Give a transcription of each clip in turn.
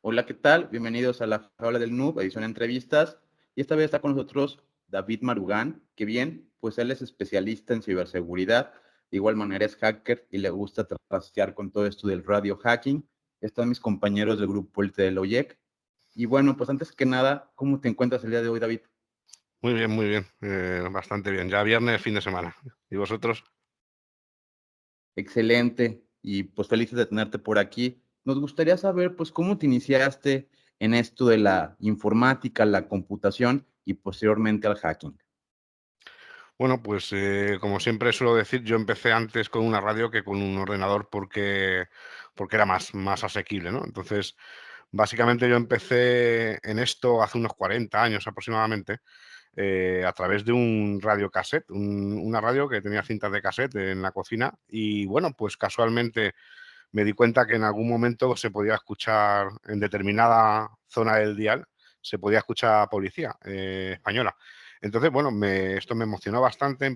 Hola, ¿qué tal? Bienvenidos a la Jaula del Noob, edición entrevistas. Y esta vez está con nosotros David Marugán, que bien, pues él es especialista en ciberseguridad. De igual manera es hacker y le gusta trastear con todo esto del radio hacking. Están mis compañeros del grupo Elite del OIEC. Y bueno, pues antes que nada, ¿cómo te encuentras el día de hoy, David? Muy bien, bastante bien. Ya viernes, fin de semana. ¿Y vosotros? Excelente. Y pues felices de tenerte por aquí. Nos gustaría saber, pues, cómo te iniciaste en esto de la informática, la computación y posteriormente al hacking. Bueno, pues como siempre suelo decir, yo empecé antes con una radio que con un ordenador porque era más asequible, ¿no? Entonces, básicamente yo empecé en esto hace unos 40 años aproximadamente, a través de un radiocassette, una radio que tenía cintas de cassette en la cocina y bueno, pues casualmente me di cuenta que en algún momento se podía escuchar en determinada zona del dial, se podía escuchar policía española. Entonces, bueno, esto me emocionó bastante.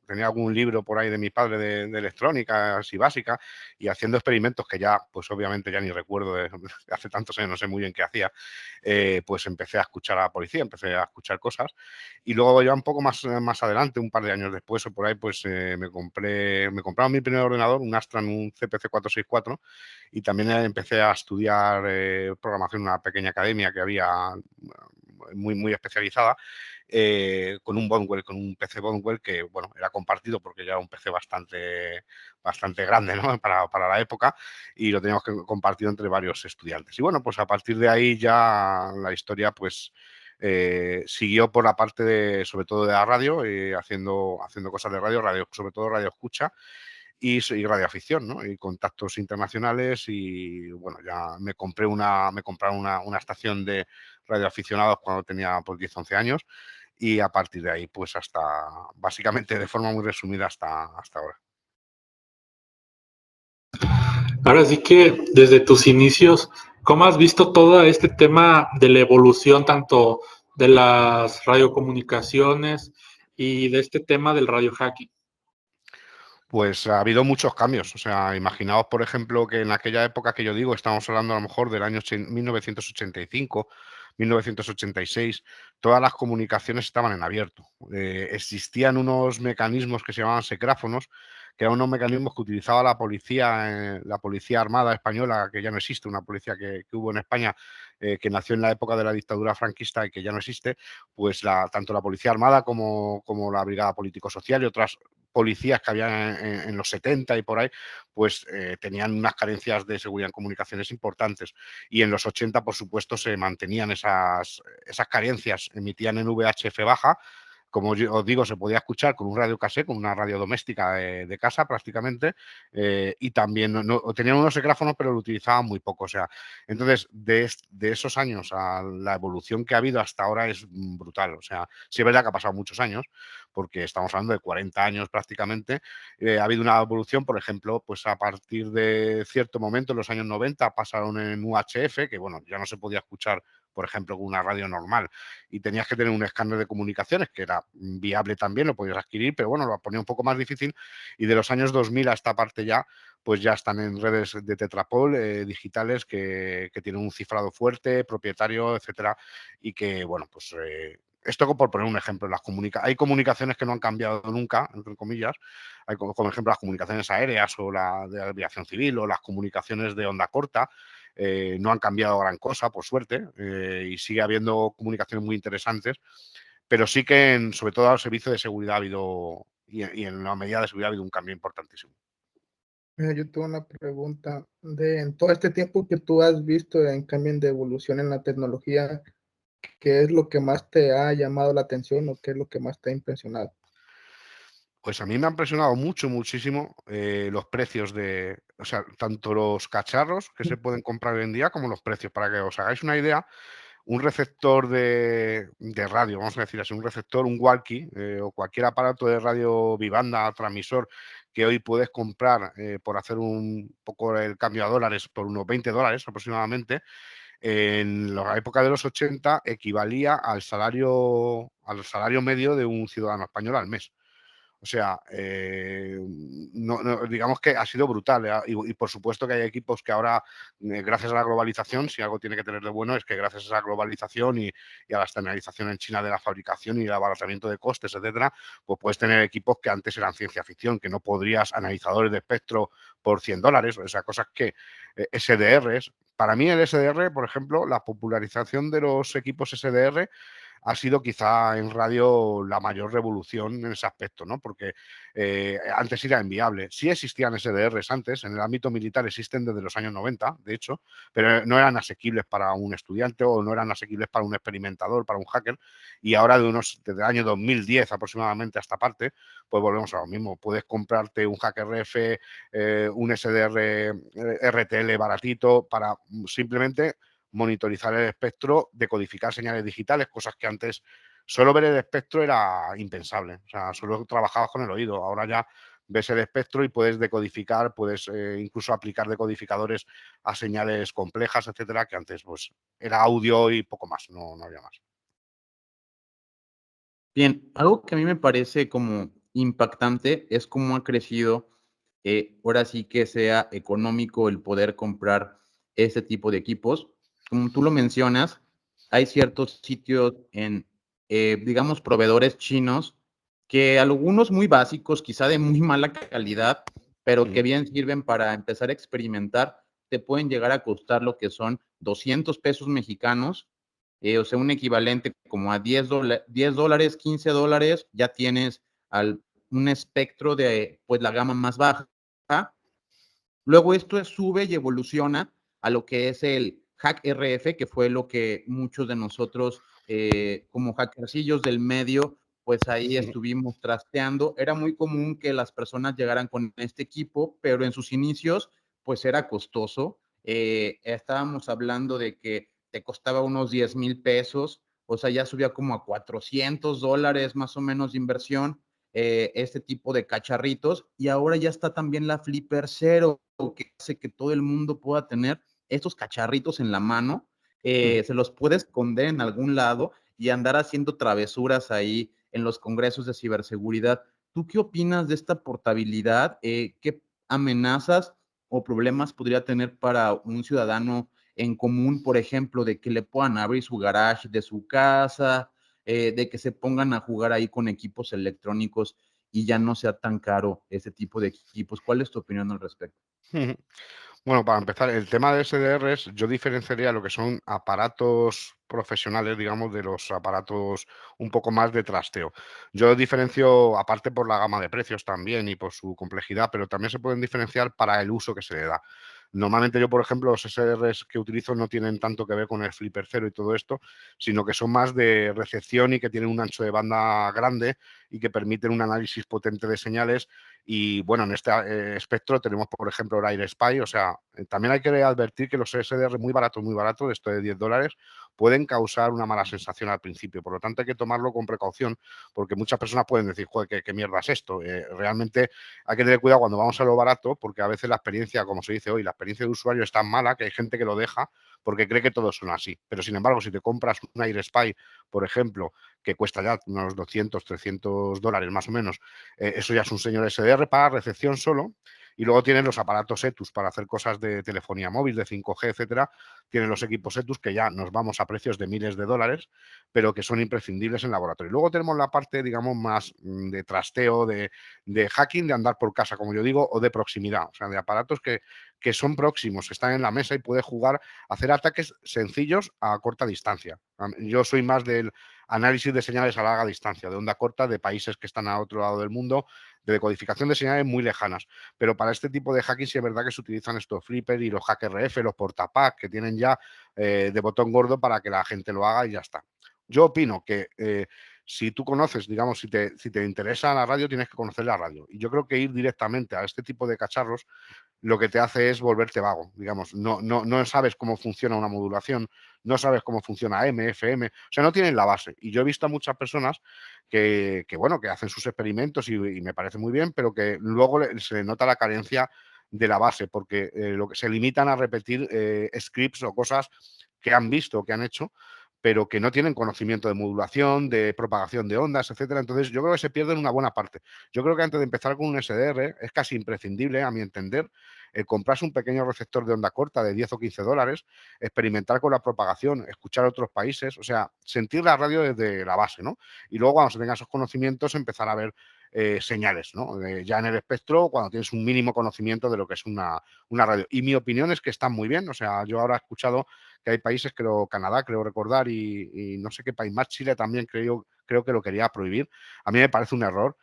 Tenía algún libro por ahí de mi padre de electrónica, así básica, y haciendo experimentos que ya, pues obviamente ya ni recuerdo, de hace tantos años, no sé muy bien qué hacía, pues empecé a escuchar a la policía, empecé a escuchar cosas. Y luego ya un poco más adelante, un par de años después o por ahí, pues me compraron mi primer ordenador, un Astra, un CPC 464, y también empecé a estudiar programación en una pequeña academia que había muy especializada, con un Bonwell, con un PC Bonwell que, bueno, era compartido porque ya era un PC bastante grande, ¿no? Para la época, y lo teníamos que compartir entre varios estudiantes. Y bueno, pues a partir de ahí ya la historia, pues siguió por la parte sobre todo de la radio, haciendo cosas de radio, sobre todo radio escucha y radioafición, ¿no? Y contactos internacionales y bueno, ya me compraron una estación de radioaficionados cuando tenía pues 10, 11 años y a partir de ahí pues básicamente de forma muy resumida hasta ahora. Ahora sí que desde tus inicios, ¿cómo has visto todo este tema de la evolución tanto de las radiocomunicaciones y de este tema del radio hacking? Pues ha habido muchos cambios. O sea, imaginaos, por ejemplo, que en aquella época que yo digo, estamos hablando a lo mejor del año 1985, 1986, todas las comunicaciones estaban en abierto. Existían unos mecanismos que se llamaban secráfonos, que eran unos mecanismos que utilizaba la policía armada española, que ya no existe, una policía que hubo en España, que nació en la época de la dictadura franquista y que ya no existe, pues tanto la policía armada como la brigada político-social y otras policías que había en los 70 y por ahí, pues tenían unas carencias de seguridad en comunicaciones importantes. Y en los 80, por supuesto, se mantenían esas carencias, emitían en VHF baja. Como yo os digo, se podía escuchar con un radio casé, con una radio doméstica de casa prácticamente, y también tenían unos secráfonos, pero lo utilizaban muy poco. O sea, entonces, de esos años a la evolución que ha habido hasta ahora es brutal. O sea, sí es verdad que ha pasado muchos años, porque estamos hablando de 40 años prácticamente. Ha habido una evolución, por ejemplo, pues a partir de cierto momento, en los años 90, pasaron en UHF, que bueno, ya no se podía escuchar, por ejemplo, con una radio normal, y tenías que tener un escáner de comunicaciones, que era viable también, lo podías adquirir, pero bueno, lo ponía un poco más difícil, y de los años 2000 a esta parte ya, pues ya están en redes de Tetrapol digitales que tienen un cifrado fuerte, propietario, etcétera, y que, bueno, pues esto por poner un ejemplo, hay comunicaciones que no han cambiado nunca, entre comillas, hay como ejemplo las comunicaciones aéreas o la de aviación civil o las comunicaciones de onda corta, no han cambiado gran cosa, por suerte, y sigue habiendo comunicaciones muy interesantes, pero sí que sobre todo al servicio de seguridad ha habido, y en la medida de seguridad ha habido un cambio importantísimo. Mira, yo tengo una pregunta en todo este tiempo que tú has visto en cambio de evolución en la tecnología, ¿qué es lo que más te ha llamado la atención o qué es lo que más te ha impresionado? Pues a mí me han impresionado muchísimo los precios o sea, tanto los cacharros que se pueden comprar hoy en día como los precios. Para que os hagáis una idea, un receptor de radio, vamos a decir así, un receptor, un walkie o cualquier aparato de radio bibanda, transmisor, que hoy puedes comprar por hacer un poco el cambio a dólares por unos $20 aproximadamente, en la época de los 80 equivalía al salario medio de un ciudadano español al mes. O sea, digamos que ha sido brutal. Y por supuesto que hay equipos que ahora, gracias a la globalización, si algo tiene que tener de bueno es que gracias a esa globalización y a la estandarización en China de la fabricación y el abaratamiento de costes, etcétera, pues puedes tener equipos que antes eran ciencia ficción, que no podrías, analizadores de espectro por $100, o sea, cosas que SDRs. Para mí el SDR, por ejemplo, la popularización de los equipos SDR ha sido quizá en radio la mayor revolución en ese aspecto, ¿no? Porque antes era inviable. Sí existían SDRs antes, en el ámbito militar existen desde los años 90, de hecho, pero no eran asequibles para un estudiante o no eran asequibles para un experimentador, para un hacker, y ahora desde el año 2010 aproximadamente a esta parte, pues volvemos a lo mismo. Puedes comprarte un HackRF, un SDR RTL baratito para simplemente monitorizar el espectro, decodificar señales digitales, cosas que antes solo ver el espectro era impensable. O sea, solo trabajabas con el oído. Ahora ya ves el espectro y puedes decodificar, puedes incluso aplicar decodificadores a señales complejas, etcétera, que antes pues era audio y poco más, no había más. Bien, algo que a mí me parece como impactante es cómo ha crecido, ahora sí que sea económico el poder comprar ese tipo de equipos. Como tú lo mencionas, hay ciertos sitios en, digamos, proveedores chinos que algunos muy básicos, quizá de muy mala calidad, pero que bien sirven para empezar a experimentar, te pueden llegar a costar lo que son 200 pesos mexicanos, o sea, un equivalente como a $10, $15, ya tienes un espectro de pues la gama más baja. Luego esto sube y evoluciona a lo que es el Hack RF, que fue lo que muchos de nosotros como hackercillos del medio, pues ahí estuvimos trasteando. Era muy común que las personas llegaran con este equipo, pero en sus inicios pues era costoso. Estábamos hablando de que te costaba unos 10,000 pesos, o sea, ya subía como a $400 más o menos de inversión, este tipo de cacharritos, y ahora ya está también la Flipper Zero, que hace que todo el mundo pueda tener estos cacharritos en la mano, se los puede esconder en algún lado y andar haciendo travesuras ahí en los congresos de ciberseguridad. ¿Tú qué opinas de esta portabilidad? ¿Qué amenazas o problemas podría tener para un ciudadano en común, por ejemplo, de que le puedan abrir su garage de su casa, de que se pongan a jugar ahí con equipos electrónicos y ya no sea tan caro ese tipo de equipos? ¿Cuál es tu opinión al respecto? Bueno, para empezar, el tema de SDRs, yo diferenciaría lo que son aparatos profesionales, digamos, de los aparatos un poco más de trasteo. Yo diferencio, aparte por la gama de precios también y por su complejidad, pero también se pueden diferenciar para el uso que se le da. Normalmente yo, por ejemplo, los SDRs que utilizo no tienen tanto que ver con el Flipper Cero y todo esto, sino que son más de recepción y que tienen un ancho de banda grande y que permiten un análisis potente de señales. Y bueno, en este espectro tenemos, por ejemplo, el AirSpy. O sea, también hay que advertir que los SDR muy baratos, de esto de $10, pueden causar una mala sensación al principio. Por lo tanto, hay que tomarlo con precaución, porque muchas personas pueden decir, joder, ¿qué mierda es esto? Realmente hay que tener cuidado cuando vamos a lo barato, porque a veces la experiencia, como se dice hoy, la experiencia de usuario es tan mala que hay gente que lo deja porque cree que todos son así. Pero sin embargo, si te compras un AirSpy, por ejemplo, que cuesta ya unos 200, $300 más o menos, eso ya es un señor SDR para recepción solo. Y luego tienen los aparatos ETUS para hacer cosas de telefonía móvil, de 5G, etcétera. Tienen los equipos ETUS que ya nos vamos a precios de miles de dólares, pero que son imprescindibles en laboratorio. Luego tenemos la parte, digamos, más de trasteo, de hacking, de andar por casa, como yo digo, o de proximidad. O sea, de aparatos que son próximos, están en la mesa y puede jugar, hacer ataques sencillos a corta distancia. Yo soy más del análisis de señales a larga distancia, de onda corta, de países que están a otro lado del mundo, de decodificación de señales muy lejanas. Pero para este tipo de hacking sí es verdad que se utilizan estos flippers y los HackRF, los portapack, que tienen ya de botón gordo para que la gente lo haga y ya está. Yo opino que si tú conoces, digamos, si te interesa la radio, tienes que conocer la radio. Y yo creo que ir directamente a este tipo de cacharros lo que te hace es volverte vago, digamos. No sabes cómo funciona una modulación, no sabes cómo funciona AM, FM, o sea, no tienen la base. Y yo he visto a muchas personas bueno, que hacen sus experimentos y me parece muy bien, pero que luego se le nota la carencia de la base, porque lo que se limitan a repetir scripts o cosas que han visto, que han hecho, pero que no tienen conocimiento de modulación, de propagación de ondas, etcétera. Entonces, yo creo que se pierden una buena parte. Yo creo que antes de empezar con un SDR es casi imprescindible, a mi entender, comprarse un pequeño receptor de onda corta de 10 o 15 dólares, experimentar con la propagación, escuchar a otros países, o sea, sentir la radio desde la base, ¿no? Y luego, cuando se tengan esos conocimientos, empezar a ver señales, ¿no? Ya en el espectro, cuando tienes un mínimo conocimiento de lo que es una radio. Y mi opinión es que están muy bien, o sea, yo ahora he escuchado que hay países, creo Canadá, creo recordar, y no sé qué país más, Chile también creo que lo quería prohibir. A mí me parece un error,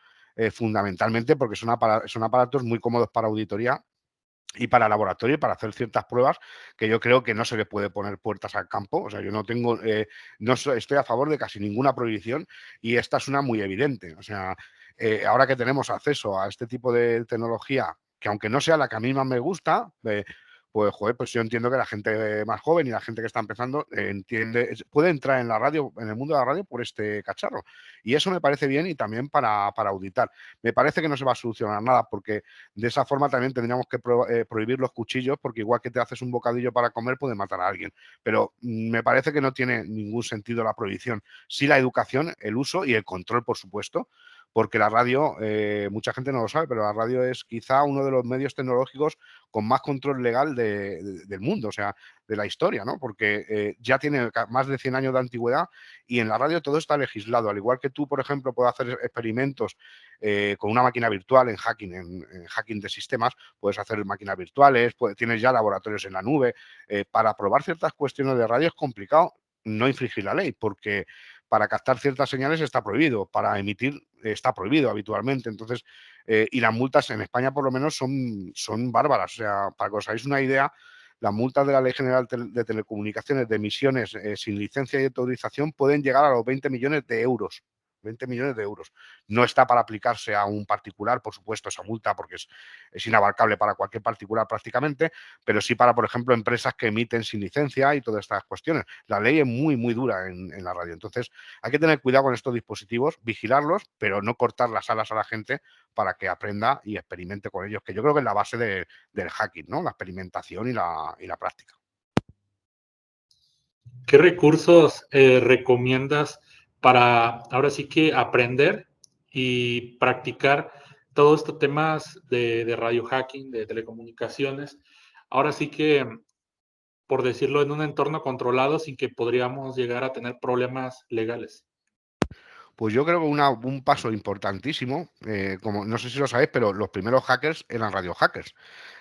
fundamentalmente porque son aparatos muy cómodos para auditoría y para laboratorio y para hacer ciertas pruebas que yo creo que no se le puede poner puertas al campo. O sea, yo no tengo, estoy a favor de casi ninguna prohibición y esta es una muy evidente. O sea, ahora que tenemos acceso a este tipo de tecnología, que aunque no sea la que a mí más me gusta, pues, joder, pues yo entiendo que la gente más joven y la gente que está empezando puede entrar en la radio, en el mundo de la radio por este cacharro. Y eso me parece bien y también para auditar. Me parece que no se va a solucionar nada porque de esa forma también tendríamos que prohibir los cuchillos, porque igual que te haces un bocadillo para comer, puede matar a alguien. Pero me parece que no tiene ningún sentido la prohibición. Sí la educación, el uso y el control, por supuesto, porque la radio, mucha gente no lo sabe, pero la radio es quizá uno de los medios tecnológicos con más control legal del mundo, o sea, de la historia, ¿no? Porque ya tiene más de 100 años de antigüedad y en la radio todo está legislado. Al igual que tú, por ejemplo, puedes hacer experimentos con una máquina virtual en hacking de sistemas, puedes hacer máquinas virtuales, tienes ya laboratorios en la nube. Para probar ciertas cuestiones de radio es complicado no infringir la ley, porque para captar ciertas señales está prohibido, para emitir está prohibido habitualmente. Entonces, y las multas en España por lo menos son bárbaras. O sea, para que os hagáis una idea, las multas de la Ley General de Telecomunicaciones de emisiones sin licencia y autorización pueden llegar a los 20 millones de euros. 20 millones de euros. No está para aplicarse a un particular, por supuesto, esa multa, porque es inabarcable para cualquier particular prácticamente, pero sí para, por ejemplo, empresas que emiten sin licencia y todas estas cuestiones. La ley es muy, muy dura en la radio. Entonces, hay que tener cuidado con estos dispositivos, vigilarlos, pero no cortar las alas a la gente para que aprenda y experimente con ellos, que yo creo que es la base del hacking, ¿no? La experimentación y la práctica. ¿Qué recursos recomiendas para ahora sí que aprender y practicar todos estos temas de radio hacking, de telecomunicaciones? Ahora sí que, por decirlo, en un entorno controlado sin que podríamos llegar a tener problemas legales. Pues yo creo que un paso importantísimo, como no sé si lo sabéis, pero los primeros hackers eran radio hackers.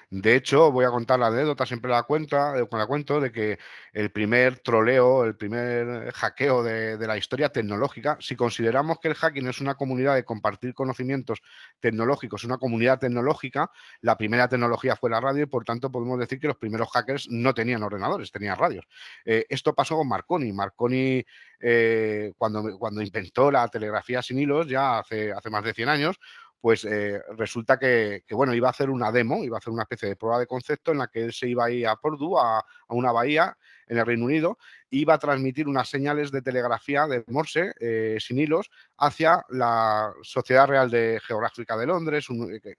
De hecho, voy a contar la anécdota, siempre la cuento, de que el primer troleo, el primer hackeo de la historia tecnológica, si consideramos que el hacking es una comunidad de compartir conocimientos tecnológicos, una comunidad tecnológica, la primera tecnología fue la radio y por tanto podemos decir que los primeros hackers no tenían ordenadores, tenían radios. Esto pasó con Marconi. Marconi, cuando inventó la telegrafía sin hilos, ya hace más de 100 años, pues resulta que, bueno, iba a hacer una demo, iba a hacer una especie de prueba de concepto en la que él se iba a ir a Purdue, a una bahía en el Reino Unido, iba a transmitir unas señales de telegrafía de Morse sin hilos hacia la Sociedad Real Geográfica de Londres,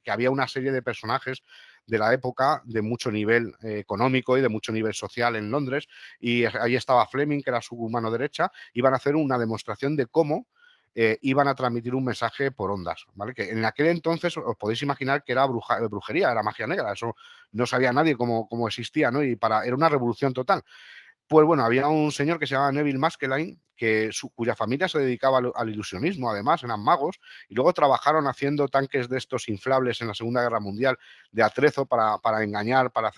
que había una serie de personajes de la época de mucho nivel económico y de mucho nivel social en Londres, y ahí estaba Fleming, que era su mano derecha, iban a hacer una demostración de cómo iban a transmitir un mensaje por ondas, ¿vale? Que en aquel entonces os podéis imaginar que era brujería, era magia negra, eso no sabía nadie cómo existía, ¿no? Y era una revolución total. Pues bueno, había un señor que se llamaba Neville Maskelyne, cuya familia se dedicaba al ilusionismo, además, eran magos, y luego trabajaron haciendo tanques de estos inflables en la Segunda Guerra Mundial de atrezo para engañar, para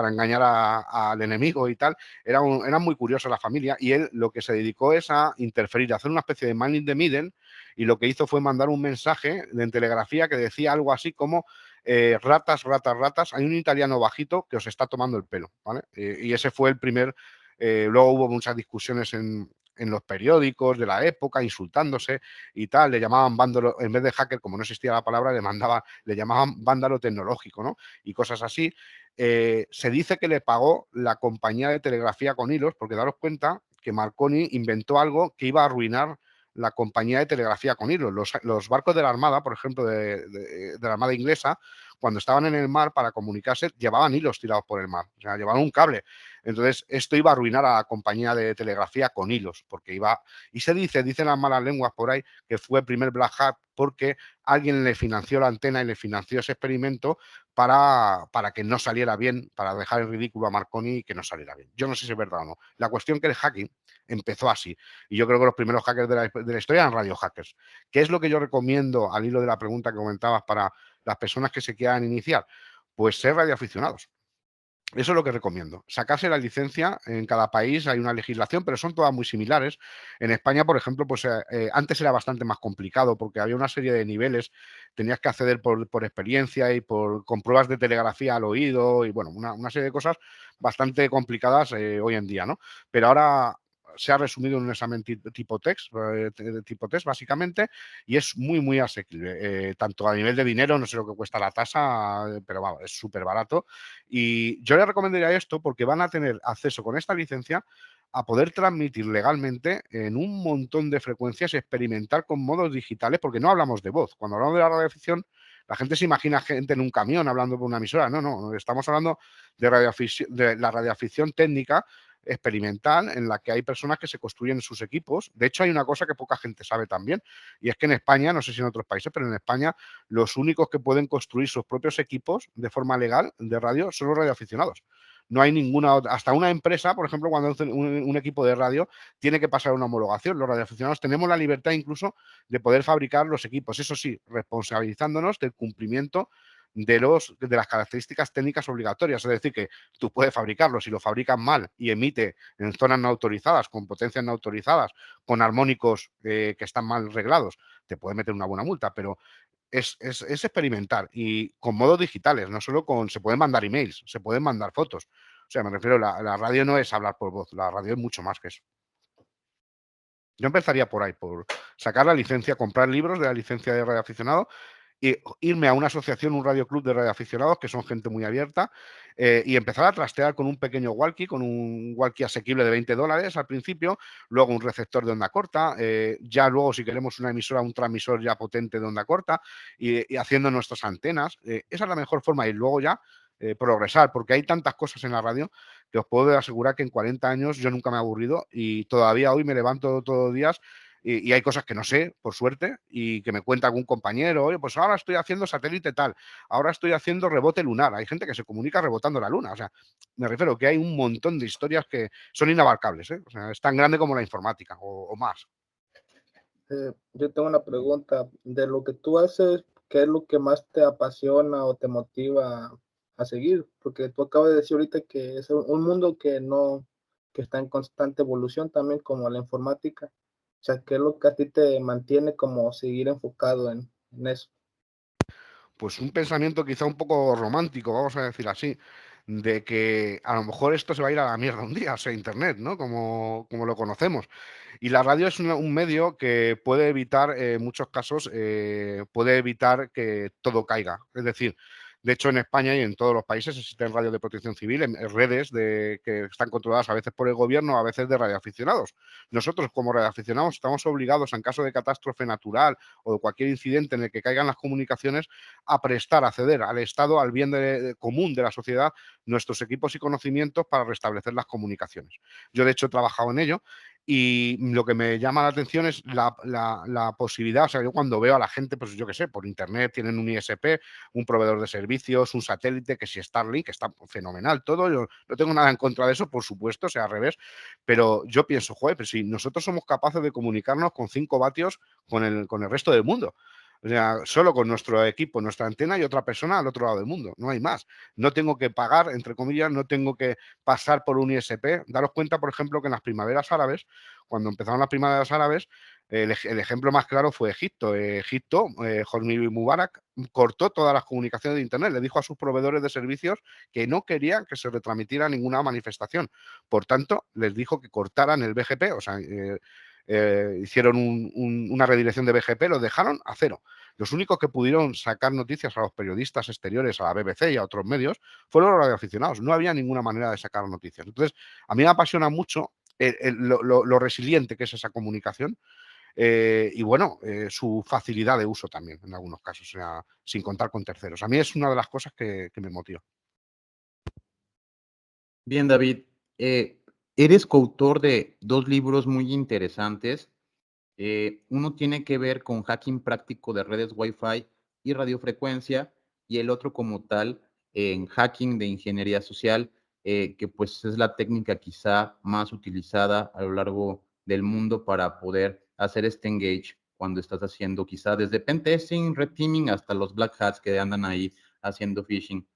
engañar al enemigo y tal. Era muy curiosa la familia, y él lo que se dedicó es a interferir, a hacer una especie de man in the middle, y lo que hizo fue mandar un mensaje en telegrafía que decía algo así como ratas, ratas, ratas, hay un italiano bajito que os está tomando el pelo, ¿vale? Y ese fue el primer. Luego hubo muchas discusiones en los periódicos de la época, insultándose y tal, le llamaban vándalo, en vez de hacker, como no existía la palabra, le llamaban vándalo tecnológico, ¿no? Y cosas así. Se dice que le pagó la compañía de telegrafía con hilos, porque daros cuenta que Marconi inventó algo que iba a arruinar la compañía de telegrafía con hilos. Los barcos de la Armada, por ejemplo, de la Armada inglesa, cuando estaban en el mar para comunicarse llevaban hilos tirados por el mar, o sea, llevaban un cable. Entonces esto iba a arruinar a la compañía de telegrafía con hilos, porque iba, y dicen las malas lenguas por ahí, que fue el primer Black Hat porque alguien le financió la antena y le financió ese experimento para que no saliera bien, para dejar en ridículo a Marconi y que no saliera bien. Yo no sé si es verdad o no. La cuestión que el hacking empezó así, y yo creo que los primeros hackers de la historia eran radio hackers. ¿Qué es lo que yo recomiendo al hilo de la pregunta que comentabas para las personas que se quieran iniciar? Pues ser radioaficionados. Eso es lo que recomiendo. Sacarse la licencia, en cada país hay una legislación, pero son todas muy similares. En España, por ejemplo, pues antes era bastante más complicado porque había una serie de niveles, tenías que acceder por experiencia y con pruebas de telegrafía al oído y bueno, una serie de cosas bastante complicadas hoy en día, ¿no? Pero ahora se ha resumido en un examen tipo test, básicamente, y es muy asequible, tanto a nivel de dinero, no sé lo que cuesta la tasa, pero vamos, es súper barato. Y yo les recomendaría esto porque van a tener acceso con esta licencia a poder transmitir legalmente en un montón de frecuencias y experimentar con modos digitales, porque no hablamos de voz. Cuando hablamos de la radioafición, la gente se imagina gente en un camión hablando por una emisora. No, estamos hablando de la radioafición técnica experimental en la que hay personas que se construyen sus equipos. De hecho, hay una cosa que poca gente sabe también, y es que en España, no sé si en otros países, pero en España los únicos que pueden construir sus propios equipos de forma legal de radio son los radioaficionados. No hay ninguna otra, hasta una empresa, por ejemplo, cuando hace un equipo de radio, tiene que pasar una homologación. Los radioaficionados tenemos la libertad incluso de poder fabricar los equipos, eso sí, responsabilizándonos del cumplimiento de las características técnicas obligatorias. Es decir, que tú puedes fabricarlo, si lo fabricas mal y emite en zonas no autorizadas, con potencias no autorizadas, con armónicos que están mal reglados, te puede meter una buena multa, pero es experimentar y con modos digitales, no solo se pueden mandar emails, se pueden mandar fotos. O sea, me refiero, la radio no es hablar por voz, la radio es mucho más que eso. Yo empezaría por ahí, por sacar la licencia, comprar libros de la licencia de radioaficionado y irme a una asociación, un radioclub de radioaficionados, que son gente muy abierta, y empezar a trastear con un pequeño walkie, con un walkie asequible de $20 al principio, luego un receptor de onda corta, ya luego si queremos una emisora, un transmisor ya potente de onda corta, y haciendo nuestras antenas. Esa es la mejor forma y luego ya progresar, porque hay tantas cosas en la radio que os puedo asegurar que en 40 años yo nunca me he aburrido y todavía hoy me levanto todos los días y hay cosas que no sé, por suerte, y que me cuenta algún compañero, oye, pues ahora estoy haciendo satélite tal, ahora estoy haciendo rebote lunar. Hay gente que se comunica rebotando la luna. O sea, me refiero que hay un montón de historias que son inabarcables, ¿eh? O sea, es tan grande como la informática o más. Yo tengo una pregunta. De lo que tú haces, ¿qué es lo que más te apasiona o te motiva a seguir? Porque tú acabas de decir ahorita que es un mundo que está en constante evolución también como la informática. O sea, ¿qué es lo que a ti te mantiene como seguir enfocado en eso? Pues un pensamiento quizá un poco romántico, vamos a decir así, de que a lo mejor esto se va a ir a la mierda un día, o sea, Internet, ¿no? Como lo conocemos. Y la radio es un medio que puede evitar, en muchos casos, puede evitar que todo caiga. Es decir, de hecho, en España y en todos los países existen radios de protección civil, en redes que están controladas a veces por el gobierno, a veces de radioaficionados. Nosotros, como radioaficionados, estamos obligados, en caso de catástrofe natural o de cualquier incidente en el que caigan las comunicaciones, a prestar, a ceder al Estado, al bien común de la sociedad, nuestros equipos y conocimientos para restablecer las comunicaciones. Yo, de hecho, he trabajado en ello y lo que me llama la atención es la posibilidad, o sea, yo cuando veo a la gente, pues yo qué sé, por internet tienen un ISP, un proveedor de servicios, un satélite, que si Starlink, que está fenomenal todo, yo no tengo nada en contra de eso, por supuesto, o sea, al revés, pero yo pienso, joder, pero si nosotros somos capaces de comunicarnos con 5 vatios con el resto del mundo. O sea, solo con nuestro equipo, nuestra antena y otra persona al otro lado del mundo. No hay más. No tengo que pagar, entre comillas, no tengo que pasar por un ISP. Daros cuenta, por ejemplo, que en las primaveras árabes, cuando empezaron las primaveras árabes, el ejemplo más claro fue Egipto. Egipto, Hosni Mubarak, cortó todas las comunicaciones de Internet. Le dijo a sus proveedores de servicios que no querían que se retransmitiera ninguna manifestación. Por tanto, les dijo que cortaran el BGP, o sea, hicieron una redirección de BGP, lo dejaron a cero. Los únicos que pudieron sacar noticias a los periodistas exteriores, a la BBC y a otros medios, fueron los radioaficionados. No había ninguna manera de sacar noticias. Entonces, a mí me apasiona mucho lo resiliente que es esa comunicación y bueno, su facilidad de uso también en algunos casos, o sea, sin contar con terceros. A mí es una de las cosas que me motiva. Bien, David, eres coautor de 2 libros muy interesantes. Uno tiene que ver con hacking práctico de redes Wi-Fi y radiofrecuencia, y el otro como tal en hacking de ingeniería social, que pues es la técnica quizá más utilizada a lo largo del mundo para poder hacer este engage cuando estás haciendo quizá desde pentesting, red teaming hasta los black hats que andan ahí haciendo phishing.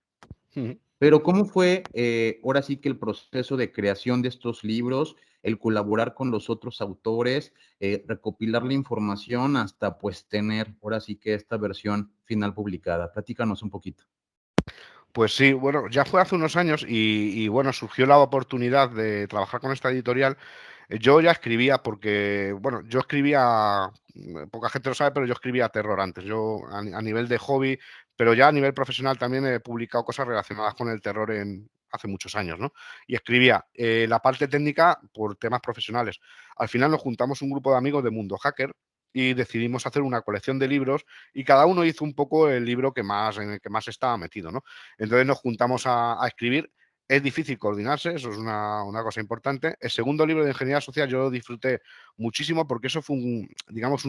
Ujú. Pero ¿cómo fue, ahora sí que el proceso de creación de estos libros, el colaborar con los otros autores, recopilar la información hasta pues tener ahora sí que esta versión final publicada? Platícanos un poquito. Pues sí, bueno, ya fue hace unos años y bueno, surgió la oportunidad de trabajar con esta editorial. Yo ya escribía porque, bueno, yo escribía, poca gente lo sabe, pero yo escribía terror antes. Yo a nivel de hobby, pero ya a nivel profesional también he publicado cosas relacionadas con el terror hace muchos años, ¿no? Y escribía la parte técnica por temas profesionales. Al final nos juntamos un grupo de amigos de Mundo Hacker y decidimos hacer una colección de libros y cada uno hizo un poco el libro en el que más estaba metido, ¿no? Entonces nos juntamos a escribir. Es difícil coordinarse, eso es una cosa importante. El segundo libro de Ingeniería Social yo lo disfruté muchísimo porque eso fue, digamos,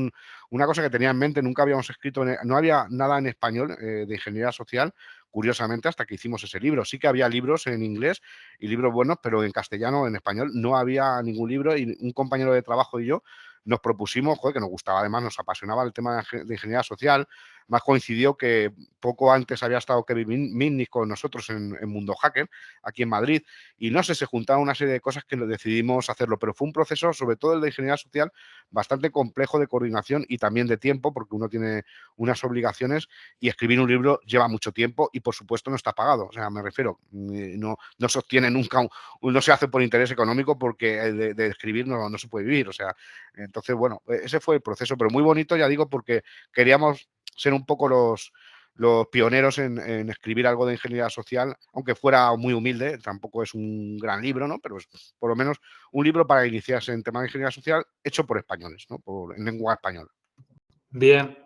una cosa que tenía en mente. Nunca habíamos escrito, no había nada en español de Ingeniería Social, curiosamente, hasta que hicimos ese libro. Sí que había libros en inglés y libros buenos, pero en castellano, en español, no había ningún libro y un compañero de trabajo y yo nos propusimos, joder, que nos gustaba, además nos apasionaba el tema de Ingeniería Social. Más coincidió que poco antes había estado Kevin Mitnick con nosotros en Mundo Hacker, aquí en Madrid, y no sé, se juntaron una serie de cosas que decidimos hacerlo, pero fue un proceso, sobre todo el de ingeniería social, bastante complejo de coordinación y también de tiempo, porque uno tiene unas obligaciones y escribir un libro lleva mucho tiempo y por supuesto no está pagado, o sea, me refiero, no sostiene nunca, no se hace por interés económico porque de escribir no se puede vivir, o sea, entonces, bueno, ese fue el proceso, pero muy bonito, ya digo, porque queríamos ser un poco los pioneros en escribir algo de ingeniería social, aunque fuera muy humilde, tampoco es un gran libro, ¿no? Pero es por lo menos un libro para iniciarse en tema de ingeniería social hecho por españoles, ¿no? En lengua española. Bien,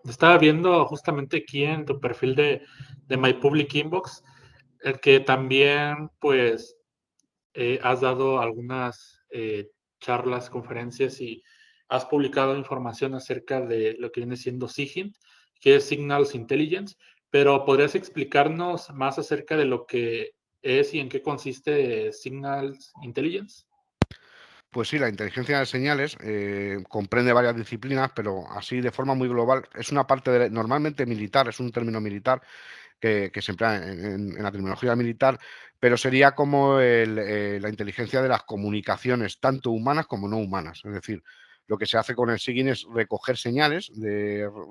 estaba viendo justamente aquí en tu perfil de My Public Inbox, el que también, pues, has dado algunas charlas, conferencias y has publicado información acerca de lo que viene siendo SIGINT, que es Signals Intelligence, pero ¿podrías explicarnos más acerca de lo que es y en qué consiste Signals Intelligence? Pues sí, la inteligencia de señales comprende varias disciplinas, pero así de forma muy global. Es una parte normalmente militar, es un término militar que se emplea en la terminología militar, pero sería como la inteligencia de las comunicaciones, tanto humanas como no humanas. Es decir, lo que se hace con el SIGINT es recoger señales